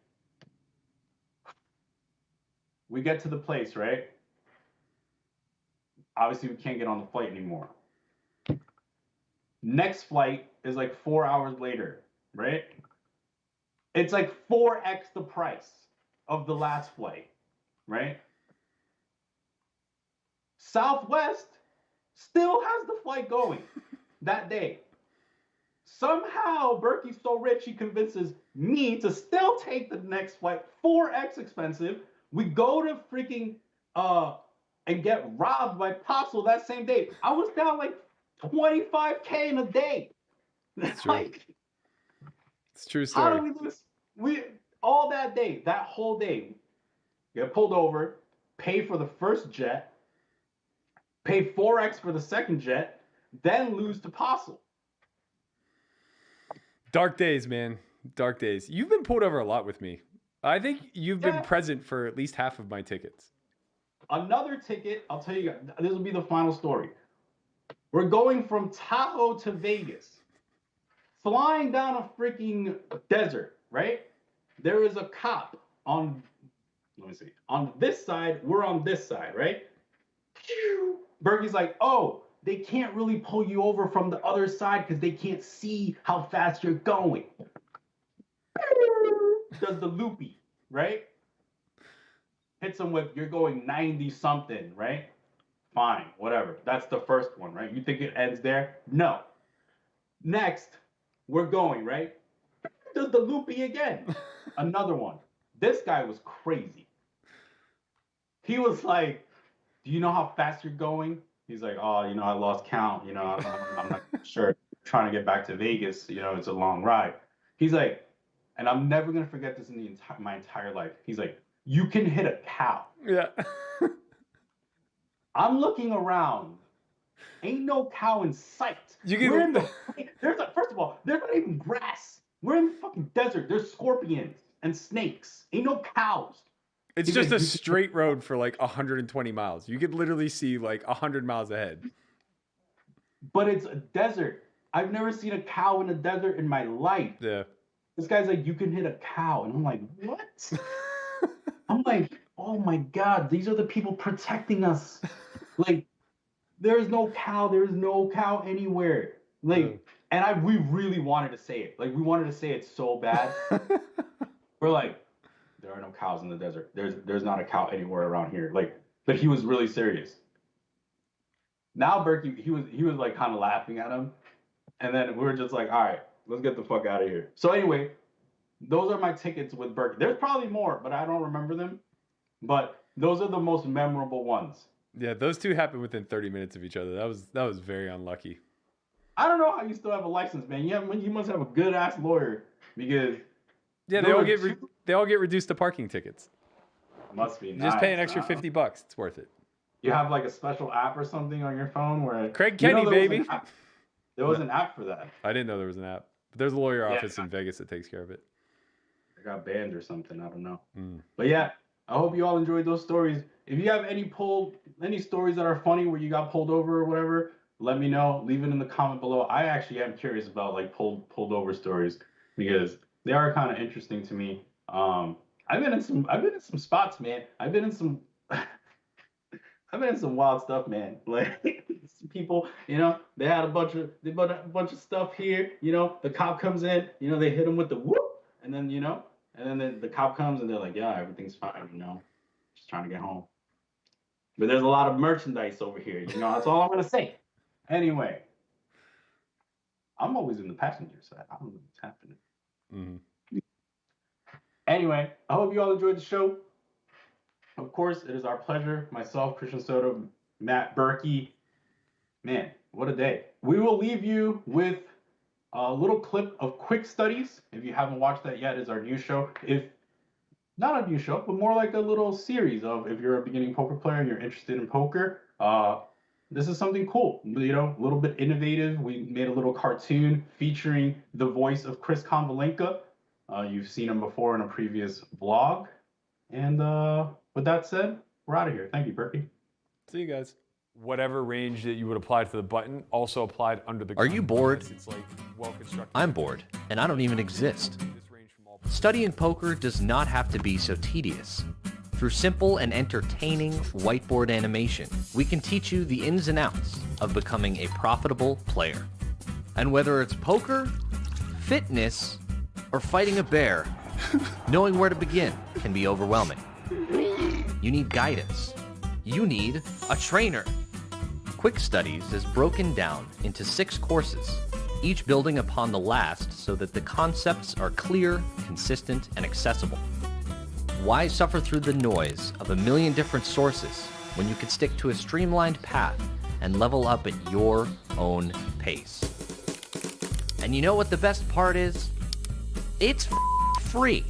S3: We get to the place, right? Obviously, we can't get on the flight anymore. Next flight is like 4 hours later, right? It's like 4x the price of the last flight, right? Southwest still has the flight going that day. Somehow, Berkey's so rich, he convinces me to still take the next flight, 4x expensive. We go to freaking and get robbed by Paso that same day. I was down like 25K in a day.
S2: That's true.
S3: Like,
S2: it's a true story.
S3: how do we lose? We all that day, that whole day, get pulled over, pay for the first jet, pay 4x for the second jet, then lose to Paso.
S2: Dark days, man. Dark days. You've been pulled over a lot with me. I think you've been present for at least half of my tickets.
S3: Another ticket, I'll tell you guys, this will be the final story. We're going from Tahoe to Vegas, flying down a freaking desert, right? There is a cop on, let me see, on this side, we're on this side, right? Berkey's like, oh, they can't really pull you over from the other side because they can't see how fast you're going. Does the loopy, right? Hits him with, you're going 90 something, right? Fine, whatever. That's the first one, right? You think it ends there? No. Next, we're going, right? Does the loopy again. Another one. This guy was crazy. He was like, do you know how fast you're going? He's like, oh, I lost count. I'm not sure. Trying to get back to Vegas, it's a long ride. He's like, and I'm never going to forget this in my entire life. He's like, you can hit a cow.
S2: Yeah.
S3: I'm looking around. Ain't no cow in sight. We're in the, first of all, there's not even grass. We're in the fucking desert. There's scorpions and snakes. Ain't no cows.
S2: It's
S3: He's
S2: just
S3: like,
S2: a straight road for like 120 miles. You could literally see like 100 miles ahead.
S3: But it's a desert. I've never seen a cow in a desert in my life.
S2: Yeah.
S3: This guy's like, you can hit a cow. And I'm like, what? I'm like, oh my God, these are the people protecting us. Like, there's no cow. There's no cow anywhere. Like, and we really wanted to say it. Like, we wanted to say it so bad. We're like, there are no cows in the desert. There's not a cow anywhere around here. Like, but he was really serious. Now Berkey, he was like kind of laughing at him. And then we were just like, all right, let's get the fuck out of here. So anyway, those are my tickets with Berkey. There's probably more, but I don't remember them. But those are the most memorable ones.
S2: Yeah, those two happened within 30 minutes of each other. That was very unlucky.
S3: I don't know how you still have a license, man. You must have a good ass lawyer because
S2: yeah, they all get reduced to parking tickets.
S3: Must be.
S2: You just pay an extra $50. It's worth it.
S3: You have like a special app or something on your phone where
S2: Craig Kenny, baby.
S3: There was an app for that.
S2: I didn't know there was an app. But there's a lawyer office in Vegas that takes care of it.
S3: I got banned or something. I don't know. But yeah, I hope you all enjoyed those stories. If you have any stories that are funny where you got pulled over or whatever, let me know. Leave it in the comment below. I actually am curious about like pulled over stories because they are kind of interesting to me. I've been in some spots, man. I've been in some wild stuff, man. Like some people, you know, they had a bunch of stuff here. You know, the cop comes in, you know, they hit them with the whoop, and then the cop comes and they're like, yeah, everything's fine, you know, just trying to get home. But there's a lot of merchandise over here, you know. That's all I'm gonna say. Anyway, I'm always in the passenger side. I don't know what's happening.
S2: Mm-hmm.
S3: Anyway, I hope you all enjoyed the show. Of course, it is our pleasure. Myself, Christian Soto, Matt Berkey. Man, what a day. We will leave you with a little clip of Quick Studies. If you haven't watched that yet, it's our new show. If not a new show, but more like a little series of if you're a beginning poker player and you're interested in poker, this is something cool, you know, a little bit innovative. We made a little cartoon featuring the voice of Chris Konvalenka. You've seen him before in a previous vlog. And with that said, we're out of here. Thank you, Berkey.
S2: See you guys. Whatever range that you would apply to the button also applied under the gun.
S8: Are you bored?
S2: It's like well constructed.
S8: I'm bored, and I don't even exist. Studying poker does not have to be so tedious. Through simple and entertaining whiteboard animation, we can teach you the ins and outs of becoming a profitable player. And whether it's poker, fitness, or fighting a bear, knowing where to begin can be overwhelming. You need guidance. You need a trainer. Quick Studies is broken down into 6 courses, each building upon the last so that the concepts are clear, consistent, and accessible. Why suffer through the noise of a million different sources when you could stick to a streamlined path and level up at your own pace? And you know what the best part is? It's free.